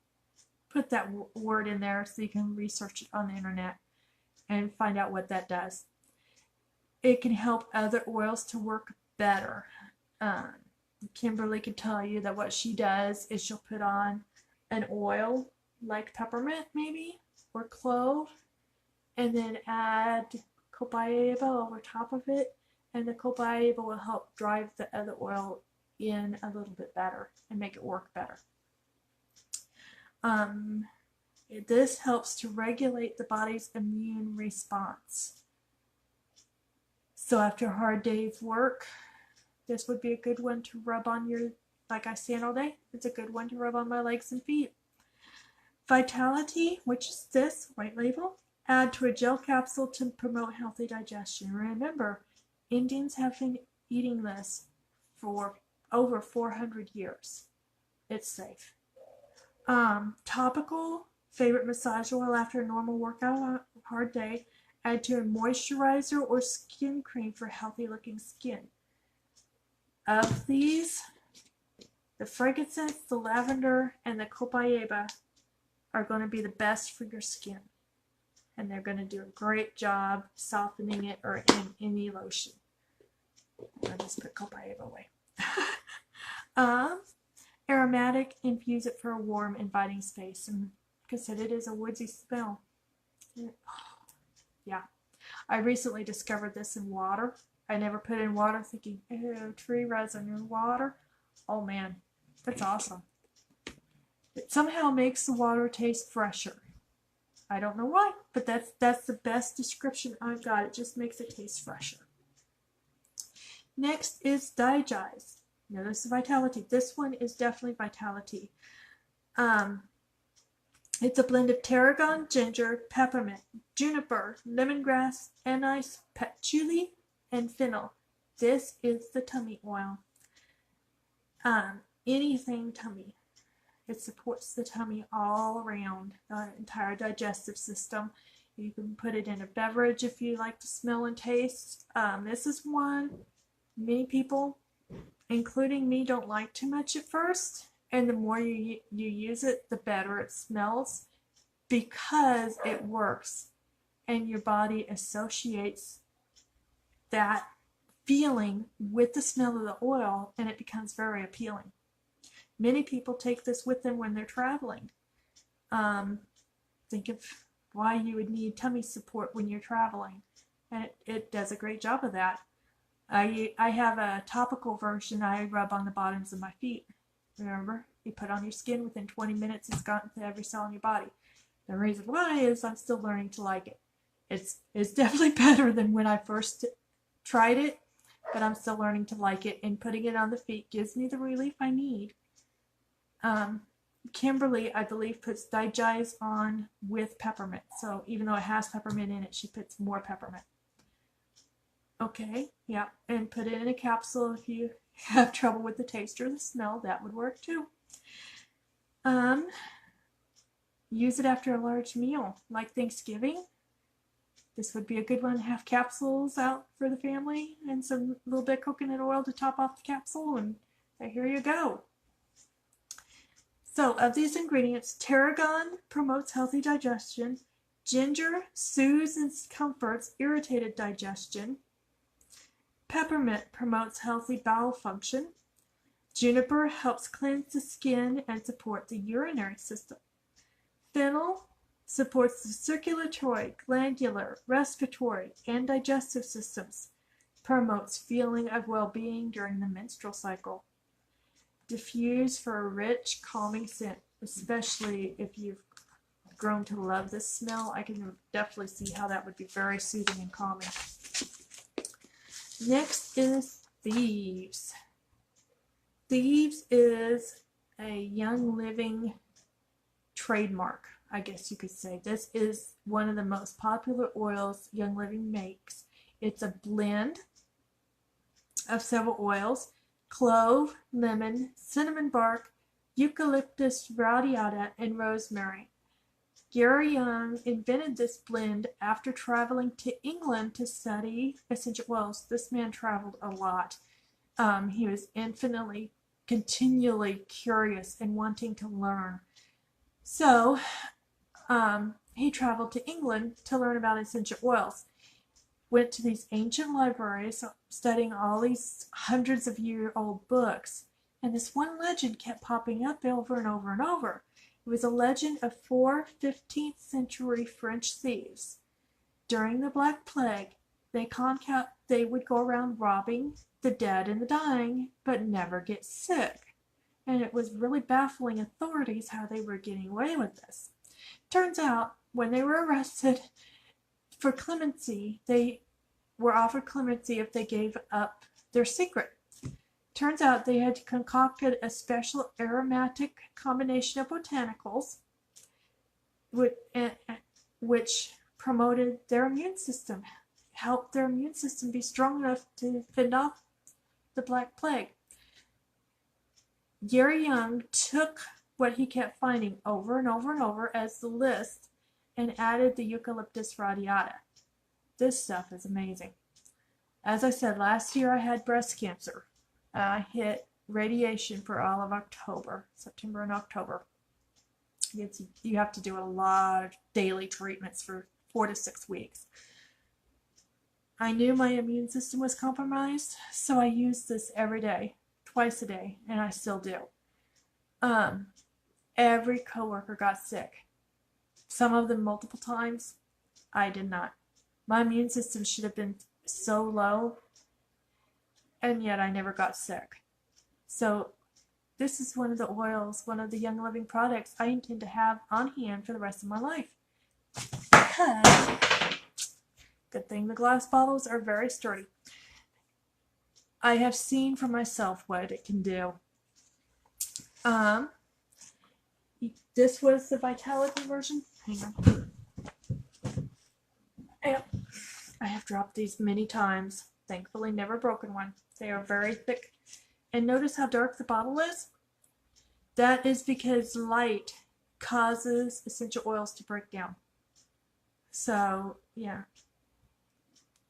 put that word in there so you can research it on the internet and find out what that does. It can help other oils to work better. Kimberly can tell you that what she does is she'll put on an oil like peppermint maybe, or clove, and then add copaiba over top of it, and the copaiba will help drive the other oil in a little bit better and make it work better. This helps to regulate the body's immune response. So after a hard day's work, this would be a good one to rub on your, like I stand all day, it's a good one to rub on my legs and feet. Vitality, which is this white label, add to a gel capsule to promote healthy digestion. Remember, Indians have been eating this for over 400 years. It's safe. Topical, favorite massage oil after a normal workout on a hard day. Add to a moisturizer or skin cream for healthy looking skin. Of these, the frankincense, the lavender, and the copaiba are going to be the best for your skin. And they're going to do a great job softening it or in any lotion. I'll just put copaiba away. Aromatic, infuse it for a warm, inviting space. And like I said, it is a woodsy smell. Yeah. I recently discovered this in water. I never put it in water thinking, ew, tree resin in water. Oh man, that's awesome. It somehow makes the water taste fresher. I don't know why, but that's the best description I've got. It just makes it taste fresher. Next is Digest. Notice the Vitality. This one is definitely Vitality. It's a blend of tarragon, ginger, peppermint, juniper, lemongrass, anise, patchouli, and fennel. This is the tummy oil. Anything tummy. It supports the tummy all around, the entire digestive system. You can put it in a beverage if you like to smell and taste. This is one many people, including me, don't like too much at first. And the more you use it, the better it smells because it works. And your body associates that feeling with the smell of the oil, and it becomes very appealing. Many people take this with them when they're traveling. Think of why you would need tummy support when you're traveling. And it does a great job of that. I have a topical version I rub on the bottoms of my feet. Remember, you put on your skin, within 20 minutes it's gotten to every cell in your body. The reason why is I'm still learning to like it. It's definitely better than when I first tried it, but I'm still learning to like it, and putting it on the feet gives me the relief I need. Kimberly, I believe, puts Digest on with peppermint. So even though it has peppermint in it, she puts more peppermint. Okay, yeah, and put it in a capsule if you have trouble with the taste or the smell. That would work too. Use it after a large meal, like Thanksgiving. This would be a good one to have capsules out for the family and some little bit of coconut oil to top off the capsule, and here you go. So, of these ingredients, tarragon promotes healthy digestion, ginger soothes and comforts irritated digestion, peppermint promotes healthy bowel function, juniper helps cleanse the skin and support the urinary system, fennel supports the circulatory, glandular, respiratory, and digestive systems, promotes feeling of well-being during the menstrual cycle. Diffuse for a rich, calming scent, especially if you've grown to love this smell. I can definitely see how that would be very soothing and calming. Next is Thieves. Thieves is a Young Living trademark, I guess you could say. This is one of the most popular oils Young Living makes. It's a blend of several oils: clove, lemon, cinnamon bark, eucalyptus radiata, and rosemary. Gary Young invented this blend after traveling to England to study essential oils. This man traveled a lot. He was infinitely, continually curious and wanting to learn. So he traveled to England to learn about essential oils. Went to these ancient libraries, studying all these hundreds of year-old books. And this one legend kept popping up over and over and over. It was a legend of 4 15th century French thieves. During the Black Plague, they would go around robbing the dead and the dying, but never get sick. And it was really baffling authorities how they were getting away with this. Turns out, when they were arrested for clemency, they were offered clemency if they gave up their secret. Turns out they had concocted a special aromatic combination of botanicals which promoted their immune system, helped their immune system be strong enough to fend off the Black Plague. Gary Young took what he kept finding over and over and over as the list and added the Eucalyptus radiata. This stuff is amazing. As I said, last year I had breast cancer. I hit radiation for all of October, September and October. You have to do a lot of daily treatments for 4 to 6 weeks. I knew my immune system was compromised, so I used this every day, twice a day, and I still do. Every coworker got sick. Some of them multiple times. I did not. My immune system should have been so low, and yet I never got sick. So this is one of the oils, one of the Young Living products I intend to have on hand for the rest of my life. Because, good thing the glass bottles are very sturdy. I have seen for myself what it can do. This was the Vitality version. Hang on. Yep. I have dropped these many times. Thankfully, never broken one. They are very thick. And notice how dark the bottle is? That is because light causes essential oils to break down. So, yeah.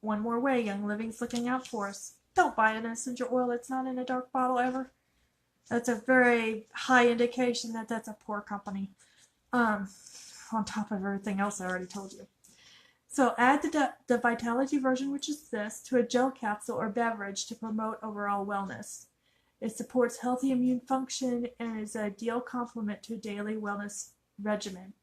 One more way Young Living's looking out for us. Don't buy an essential oil that's not in a dark bottle ever. That's a very high indication that that's a poor company. On top of everything else I already told you. So add the Vitality version, which is this, to a gel capsule or beverage to promote overall wellness. It supports healthy immune function and is an ideal complement to a daily wellness regimen.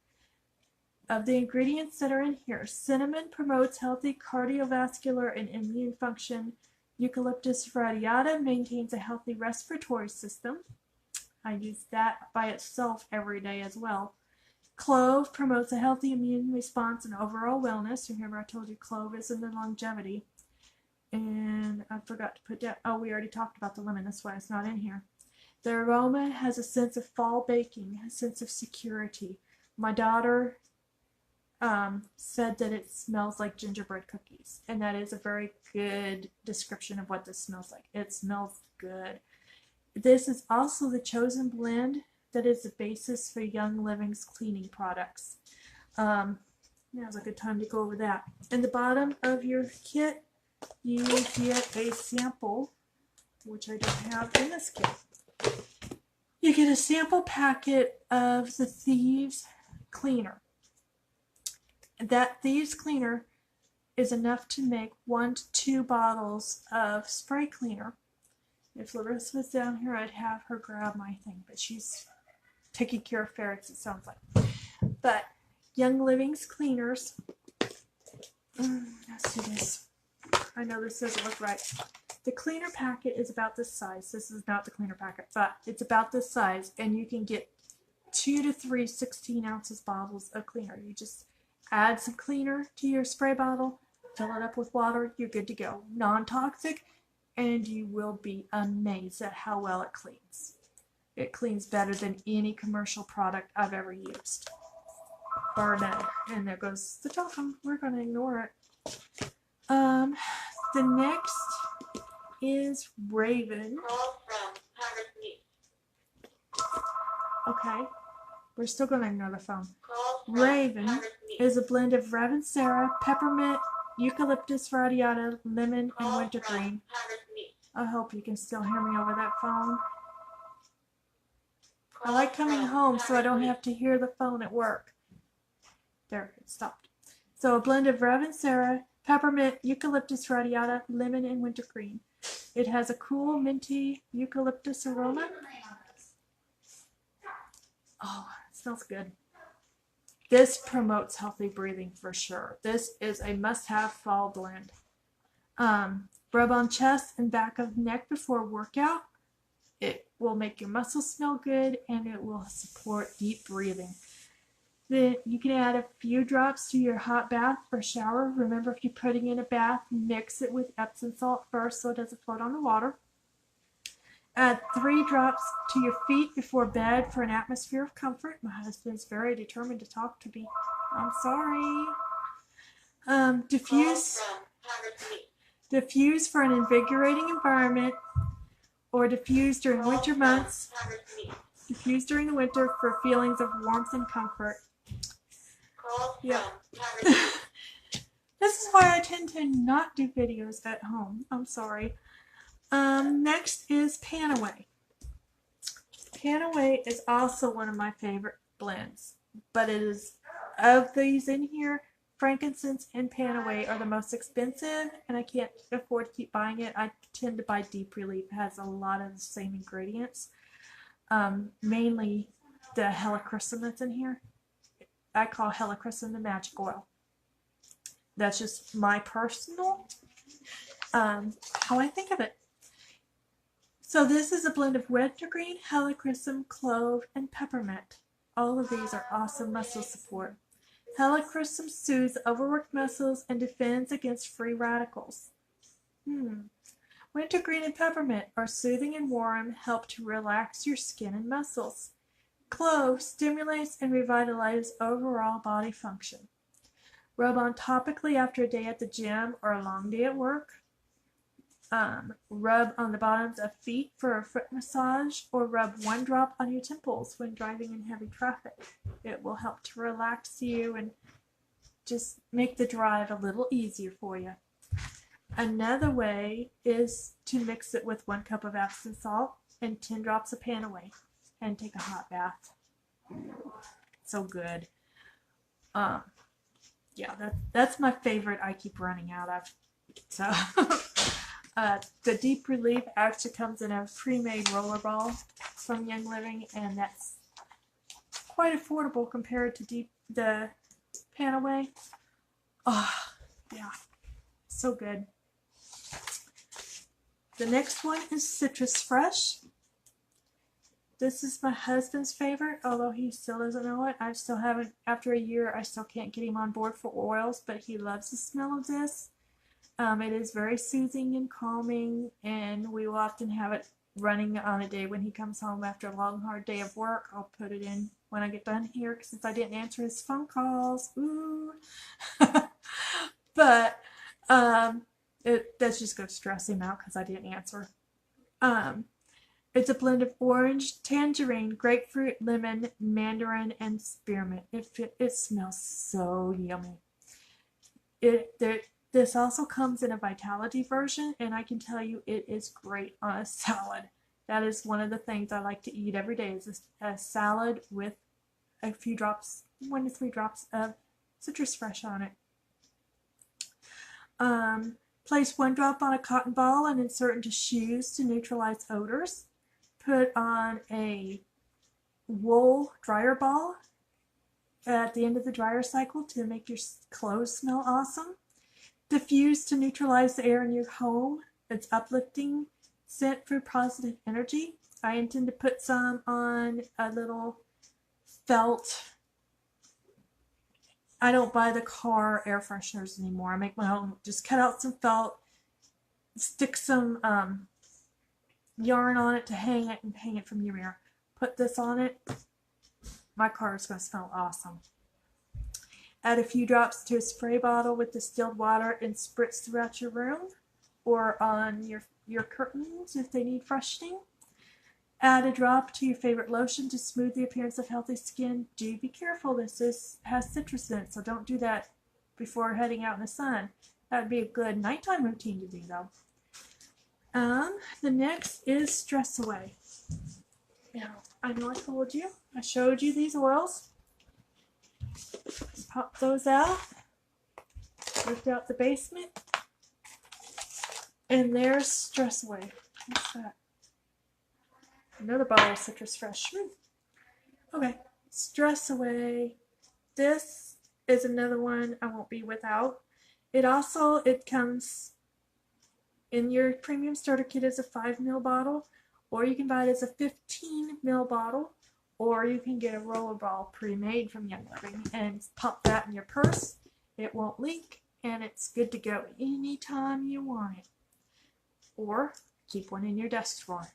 Of the ingredients that are in here, cinnamon promotes healthy cardiovascular and immune function. Eucalyptus radiata maintains a healthy respiratory system. I use that by itself every day as well. Clove promotes a healthy immune response and overall wellness. Remember I told you clove is in the longevity. And I forgot to put down, oh, we already talked about the lemon, that's why it's not in here. The aroma has a sense of fall baking, a sense of security. My daughter said that it smells like gingerbread cookies, and that is a very good description of what this smells like. It smells good. This is also the chosen blend that is the basis for Young Living's cleaning products. Now's a good time to go over that. In the bottom of your kit, you get a sample, which I don't have in this kit. You get a sample packet of the Thieves Cleaner. That Thieves Cleaner is enough to make 1 to 2 bottles of spray cleaner. If Larissa was down here, I'd have her grab my thing, but she's taking care of ferrets, it sounds like. But Young Living's cleaners, let's do this. I know this doesn't look right. The cleaner packet is about this size. This is not the cleaner packet, but it's about this size, and you can get 2 to 3 16 ounces bottles of cleaner. You just add some cleaner to your spray bottle, fill it up with water, you're good to go. Non-toxic, and you will be amazed at how well it cleans. It cleans better than any commercial product I've ever used. Bar none. And there goes the talcum. We're going to ignore it. The next is Raven. Okay. We're still going to ignore the phone. Raven is a blend of Ravencera, peppermint, eucalyptus radiata, lemon, and wintergreen. I hope you can still hear me over that phone. I like coming home so I don't have to hear the phone at work. There, it stopped. So a blend of Ravencera, peppermint, eucalyptus radiata, lemon, and wintergreen. It has a cool, minty eucalyptus aroma. Oh, it smells good. This promotes healthy breathing for sure. This is a must-have fall blend. Rub on chest and back of neck before workout. It will make your muscles smell good, and it will support deep breathing. Then you can add a few drops to your hot bath or shower. Remember, if you're putting in a bath, mix it with Epsom salt first so it doesn't float on the water. Add 3 drops to your feet before bed for an atmosphere of comfort. My husband's very determined to talk to me. I'm sorry. Diffuse for an invigorating environment, or diffuse during winter months. Diffuse during the winter for feelings of warmth and comfort. Yeah. This is why I tend to not do videos at home. I'm sorry. Next is Panaway. Panaway is also one of my favorite blends, but it is, of these in here, frankincense and Panaway are the most expensive, and I can't afford to keep buying it. I tend to buy Deep Relief. It has a lot of the same ingredients. Mainly the helichrysum that's in here. I call helichrysum the magic oil. That's just my personal how I think of it. So this is a blend of wintergreen, helichrysum, clove, and peppermint. All of these are awesome muscle support. Helichrysum soothes overworked muscles and defends against free radicals. Wintergreen and peppermint are soothing and warm, help to relax your skin and muscles. Clove stimulates and revitalizes overall body function. Rub on topically after a day at the gym or a long day at work. Rub on the bottoms of feet for a foot massage, or rub 1 drop on your temples when driving in heavy traffic. It will help to relax you and just make the drive a little easier for you. Another way is to mix it with 1 cup of Epsom salt and 10 drops of Panaway and take a hot bath. So good. Yeah, that's my favorite I keep running out of. So the Deep Relief actually comes in a pre-made roller ball from Young Living, and that's quite affordable compared to the Panaway. Oh, yeah, so good. The next one is Citrus Fresh. This is my husband's favorite, although he still doesn't know it. I still haven't, after a year, I still can't get him on board for oils, but he loves the smell of this. It is very soothing and calming, and we will often have it running on a day when he comes home after a long, hard day of work. I'll put it in when I get done here, since I didn't answer his phone calls. Ooh. But that's just going to stress him out because I didn't answer. It's a blend of orange, tangerine, grapefruit, lemon, mandarin, and spearmint. It smells so yummy. This also comes in a Vitality version, and I can tell you it is great on a salad. That is one of the things I like to eat every day, is a salad with a few drops, 1 to 3 drops of Citrus Fresh on it. Place 1 drop on a cotton ball and insert into shoes to neutralize odors. Put on a wool dryer ball at the end of the dryer cycle to make your clothes smell awesome. Diffuse to neutralize the air in your home. It's uplifting scent for positive energy. I intend to put some on a little felt. I don't buy the car air fresheners anymore. I make my own. Just cut out some felt, stick some yarn on it to hang it, and hang it from your mirror. Put this on it. My car is going to smell awesome. Add a few drops to a spray bottle with distilled water and spritz throughout your room or on your curtains if they need freshening. Add a drop to your favorite lotion to smooth the appearance of healthy skin. Do be careful. This has citrus in it, so don't do that before heading out in the sun. That would be a good nighttime routine to do, though. The next is Stress Away. Now, I know I told you, I showed you these oils. Pop those out. Lift out the basement. And there's Stress Away. What's that? Another bottle of Citrus Fresh. Okay, Stress Away. This is another one I won't be without. It comes in your premium starter kit as a 5 ml bottle, or you can buy it as a 15 ml bottle, or you can get a roller ball pre-made from Young Living and pop that in your purse. It won't leak, and it's good to go anytime you want it. Or keep one in your desk drawer.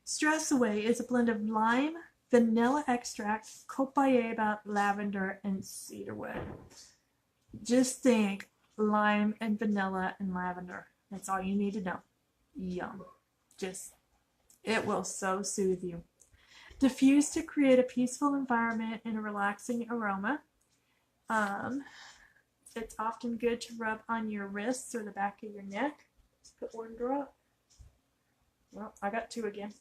Stress Away is a blend of lime, vanilla extract, copaiba, lavender, and cedarwood. Just think lime and vanilla and lavender. That's all you need to know. Yum. It will so soothe you. Diffuse to create a peaceful environment and a relaxing aroma. It's often good to rub on your wrists or the back of your neck. Just put one drop. Well, I got two again.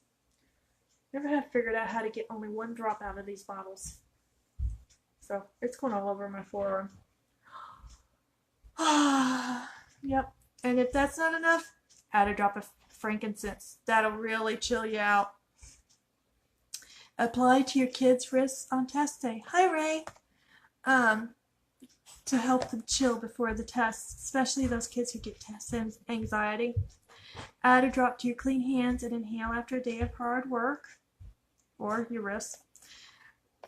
Never had figured out how to get only one drop out of these bottles. So it's going all over my forearm. Yep. And if that's not enough, add a drop of frankincense. That'll really chill you out. Apply to your kids' wrists on test day. Hi, Ray. To help them chill before the test, especially those kids who get test anxiety. Add a drop to your clean hands and inhale after a day of hard work, or your wrists.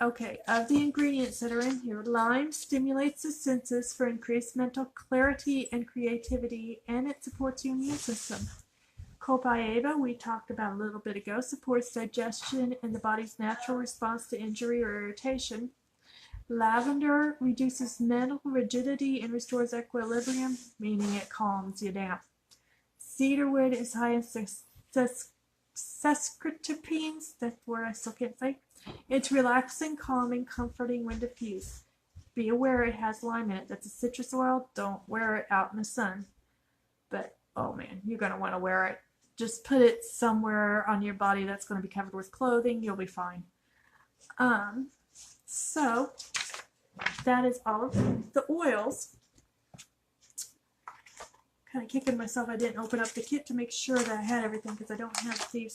Okay, of the ingredients that are in here, lime stimulates the senses for increased mental clarity and creativity, and it supports your immune system. Copaiba, we talked about a little bit ago, supports digestion and the body's natural response to injury or irritation. Lavender reduces mental rigidity and restores equilibrium, meaning it calms you down. Cedarwood is high in sesquiterpenes, that's the word I still can't say. It's relaxing, calming, comforting when diffused. Be aware it has lime in it. That's a citrus oil. Don't wear it out in the sun. But, oh man, you're going to want to wear it. Just put it somewhere on your body that's going to be covered with clothing. You'll be fine. So that is all of the oils. Kind of kicking myself I didn't open up the kit to make sure that I had everything because I don't have the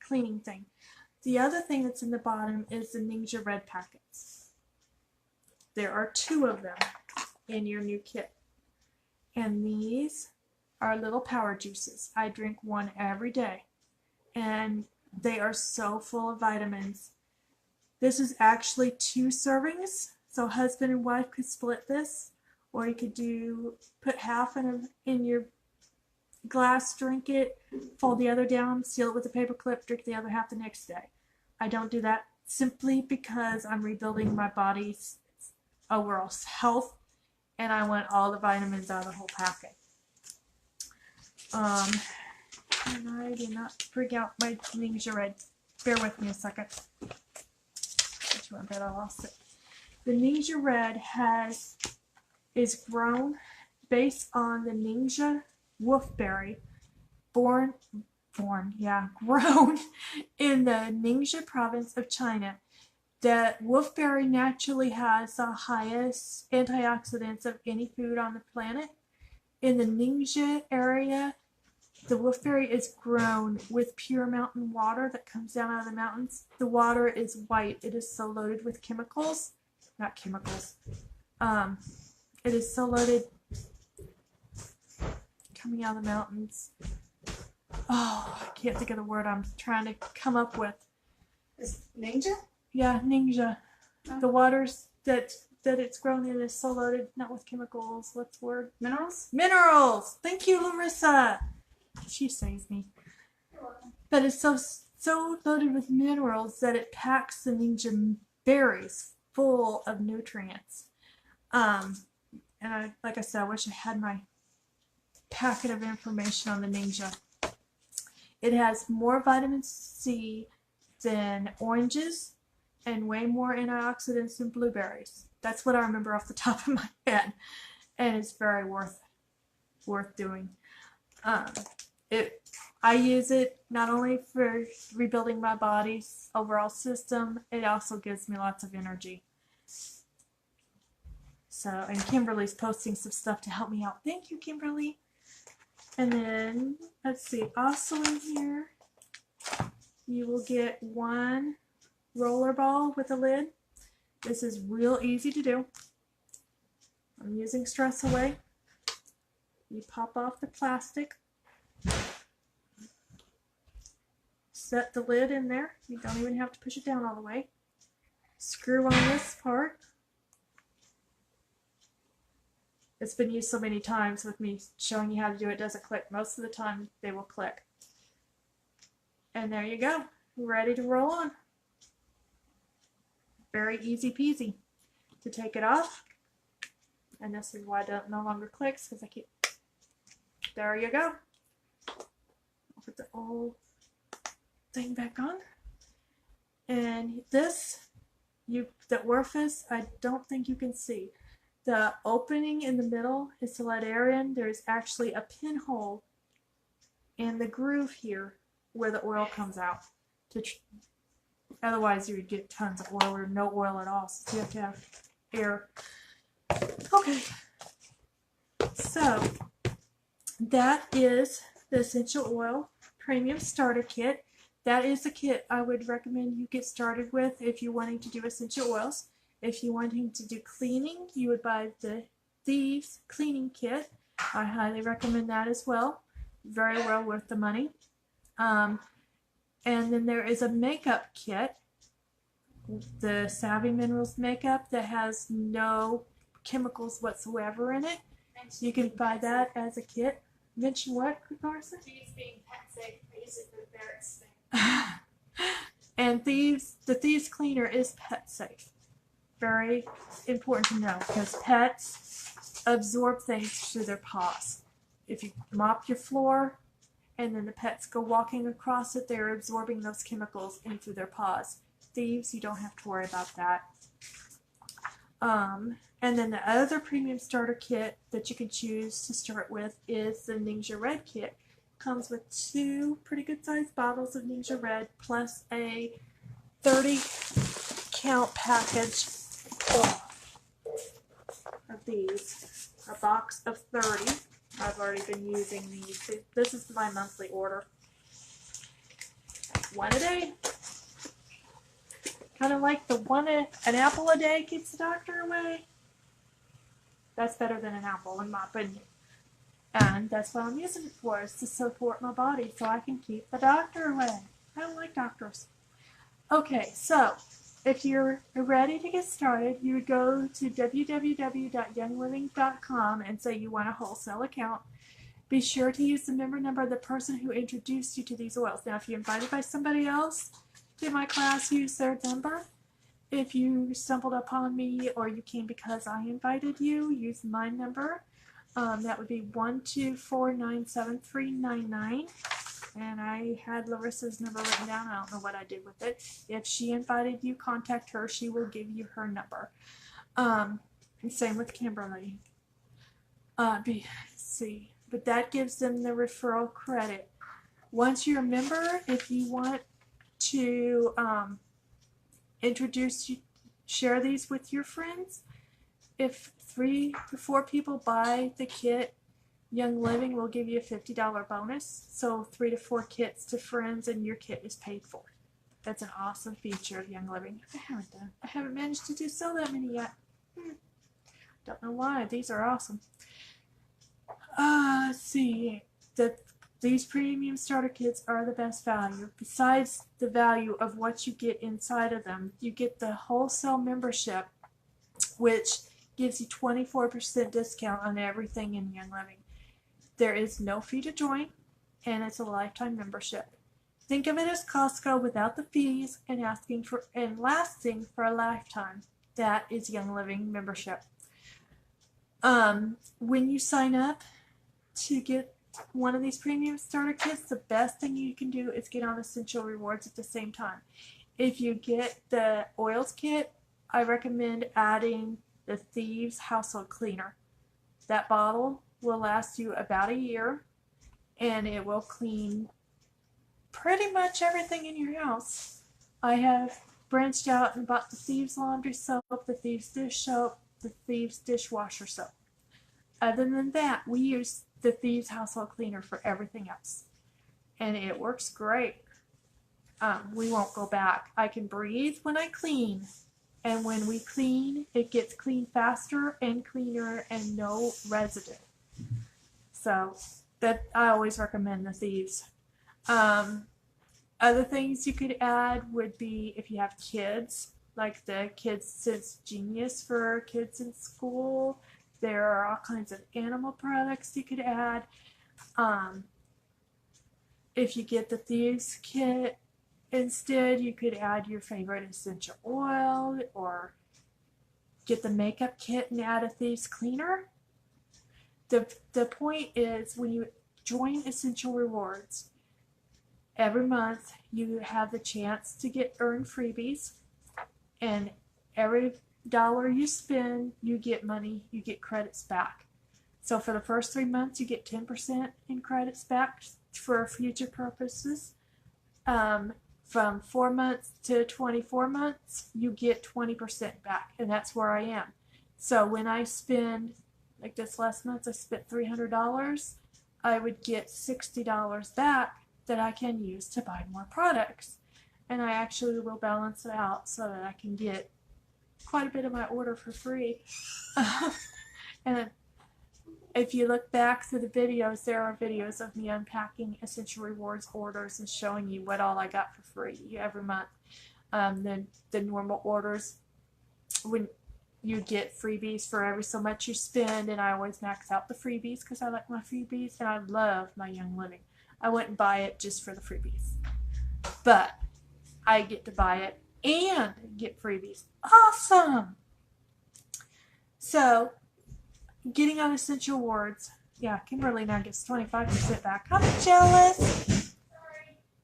cleaning thing. The other thing that's in the bottom is the Ninja Red packets. There are 2 of them in your new kit. And these are little power juices. I drink one every day. And they are so full of vitamins. This is actually 2 servings, so husband and wife could split this, or you could put half in your glass, drink it, fold the other down, seal it with a paper clip, drink the other half the next day. I don't do that simply because I'm rebuilding my body's overall health, and I want all the vitamins out of the whole packet. And I did not bring out my Ninja Red. Bear with me a second. I bet I lost it. The Ninja Red is grown based on the Ninja wolfberry, grown in the Ningxia province of China. The wolfberry naturally has the highest antioxidants of any food on the planet. In the Ningxia area, the wolfberry is grown with pure mountain water that comes down out of the mountains. The water is white. It is so loaded with chemicals. Not chemicals. It is so loaded coming out of the mountains. Oh, I can't think of the word I'm trying to come up with. Is Ninja? Yeah, Ningxia. Oh. The waters that it's grown in is so loaded, not with chemicals. What's the word? Minerals? Minerals! Thank you, Larissa. She saves me. But it's so loaded with minerals that it packs the Ninja berries full of nutrients. And like I said, I wish I had my packet of information on the Ninja. It has more vitamin C than oranges and way more antioxidants than blueberries. That's what I remember off the top of my head. And it's very worth doing. I use it not only for rebuilding my body's overall system, it also gives me lots of energy. So, and Kimberly's posting some stuff to help me out. Thank you, Kimberly. And then, let's see, also in here, you will get 1 roller ball with a lid. This is real easy to do. I'm using Stress Away. You pop off the plastic. Set the lid in there. You don't even have to push it down all the way. Screw on this part. It's been used so many times with me showing you how to do it. It doesn't click. Most of the time they will click. And there you go. Ready to roll on. Very easy peasy to take it off. And this is why it no longer clicks, because I keep, there you go. I'll put the old thing back on. And this, the orifice, I don't think you can see. The opening in the middle is to let air in. There's actually a pinhole in the groove here where the oil comes out. Otherwise, you would get tons of oil or no oil at all. So you have to have air. Okay. So that is the essential oil premium starter kit. That is the kit I would recommend you get started with if you're wanting to do essential oils. If you're wanting to do cleaning, you would buy the Thieves cleaning kit. I highly recommend that as well. Very well worth the money. And then there is a makeup kit, the Savvy Minerals makeup that has no chemicals whatsoever in it. You can buy that as a kit. Mention what, Carson? Thieves being pet safe. I use it for the ferrets thing. And the Thieves Cleaner is pet safe. Very important to know because pets absorb things through their paws. If you mop your floor and then the pets go walking across it, they're absorbing those chemicals into their paws. Thieves, you don't have to worry about that. And then the other premium starter kit that you can choose to start with is the Ninja Red kit. Comes with 2 pretty good sized bottles of Ninja Red plus a 30 count package of these. A box of 30. I've already been using these. This is my monthly order. 1 a day. Kind of like an apple a day keeps the doctor away. That's better than an apple in my opinion. And that's what I'm using it for, is to support my body so I can keep the doctor away. I don't like doctors. Okay, so if you're ready to get started, you would go to www.youngliving.com and say you want a wholesale account. Be sure to use the member number of the person who introduced you to these oils. Now, if you're invited by somebody else to my class, use their number. If you stumbled upon me or you came because I invited you, use my number. That would be 124973999. And I had Larissa's number written down. I don't know what I did with it. If she invited you, contact her. She will give you her number. And same with Kimberly. See, but that gives them the referral credit. Once you're a member, if you want to share these with your friends, if 3 to 4 people buy the kit, Young Living will give you a $50 bonus. So 3 to 4 kits to friends and your kit is paid for. That's an awesome feature of Young Living. I haven't managed to sell that many yet. Don't know why. These are awesome. Let's see. These premium starter kits are the best value. Besides the value of what you get inside of them, you get the wholesale membership, which gives you 24% discount on everything in Young Living. There is no fee to join, and it's a lifetime membership. Think of it as Costco without the fees and lasting for a lifetime. That is Young Living membership. When you sign up to get one of these premium starter kits, the best thing you can do is get on Essential Rewards at the same time. If you get the oils kit, I recommend adding the Thieves Household Cleaner. That bottle will last you about a year, and it will clean pretty much everything in your house. I have branched out and bought the Thieves Laundry Soap, the Thieves Dish Soap, the Thieves Dishwasher Soap. Other than that, we use the Thieves Household Cleaner for everything else, and it works great. We won't go back. I can breathe when I clean, and when we clean, it gets clean faster and cleaner and no residue. So that I always recommend the Thieves. Other things you could add would be if you have kids, like the Kids Sense Genius for kids in school. There are all kinds of animal products you could add. If you get the Thieves Kit instead, you could add your favorite essential oil, or get the makeup kit and add a Thieves Cleaner. The point is, when you join Essential Rewards, every month you have the chance to earn freebies, and every dollar you spend, you get money, you get credits back. So for the first 3 months, you get 10% in credits back for future purposes. From 4 months to 24 months, you get 20% back, and that's where I am. So when I spend, like this last month, I spent $300, I would get $60 back that I can use to buy more products. And I actually will balance it out so that I can get quite a bit of my order for free. And if you look back through the videos, there are videos of me unpacking Essential Rewards orders and showing you what all I got for free every month. Then the normal orders, when you get freebies for every so much you spend, and I always max out the freebies because I like my freebies and I love my Young Living. I wouldn't buy it just for the freebies, but I get to buy it and get freebies. Awesome! So, getting on Essential Rewards, yeah, Kimberly now gets 25% back. I'm jealous.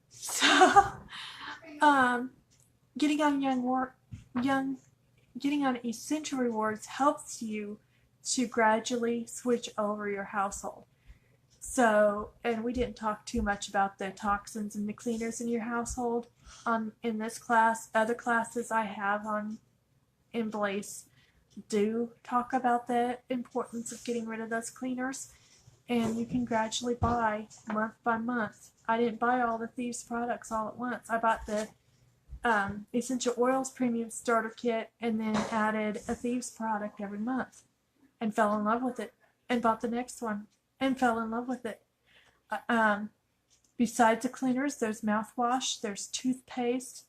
So, getting on Essential Rewards helps you to gradually switch over your household. So, and we didn't talk too much about the toxins and the cleaners in your household in this class. Other classes I have in Blaze do talk about the importance of getting rid of those cleaners, and you can gradually buy month by month. I didn't buy all the Thieves products all at once. I bought the Essential Oils Premium Starter Kit and then added a Thieves product every month and fell in love with it, and bought the next one and fell in love with it. Besides the cleaners, there's mouthwash, there's toothpaste.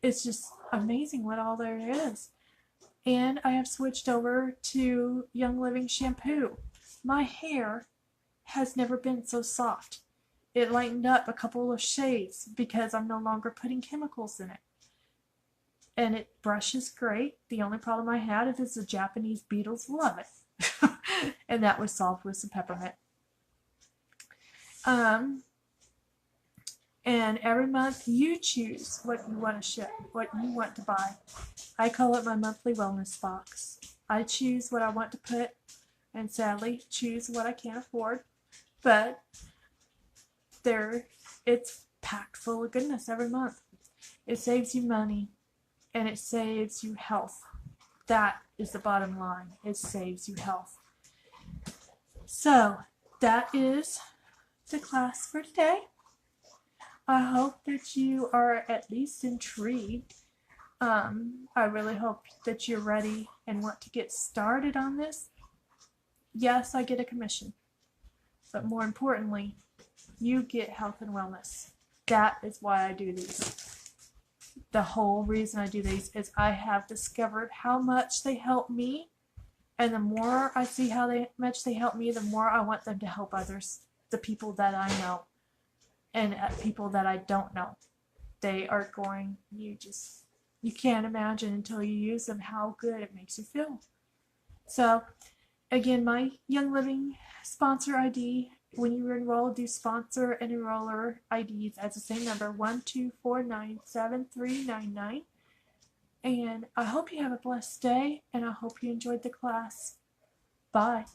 It's just amazing what all there is. And I have switched over to Young Living shampoo. My hair has never been so soft. It lightened up a couple of shades because I'm no longer putting chemicals in it. And it brushes great. The only problem I had is the Japanese beetles love it. And that was solved with some peppermint. And every month you choose what you want to ship, what you want to buy. I call it my monthly wellness box. I choose what I want to put, and sadly choose what I can't afford. But it's packed full of goodness every month. It saves you money, and it saves you health. That is the bottom line. It saves you health. So that is the class for today. I hope that you are at least intrigued. I really hope that you're ready and want to get started on this. Yes, I get a commission, but more importantly, you get health and wellness. That is why I do these. The whole reason I do these is I have discovered how much they help me, and the more I see how much they help me, the more I want them to help others, the people that I know and people that I don't know. They are going, you can't imagine until you use them how good it makes you feel. So again, my Young Living sponsor ID, when you enroll, do sponsor and enroller IDs as the same number, 124973999. And I hope you have a blessed day, and I hope you enjoyed the class. Bye.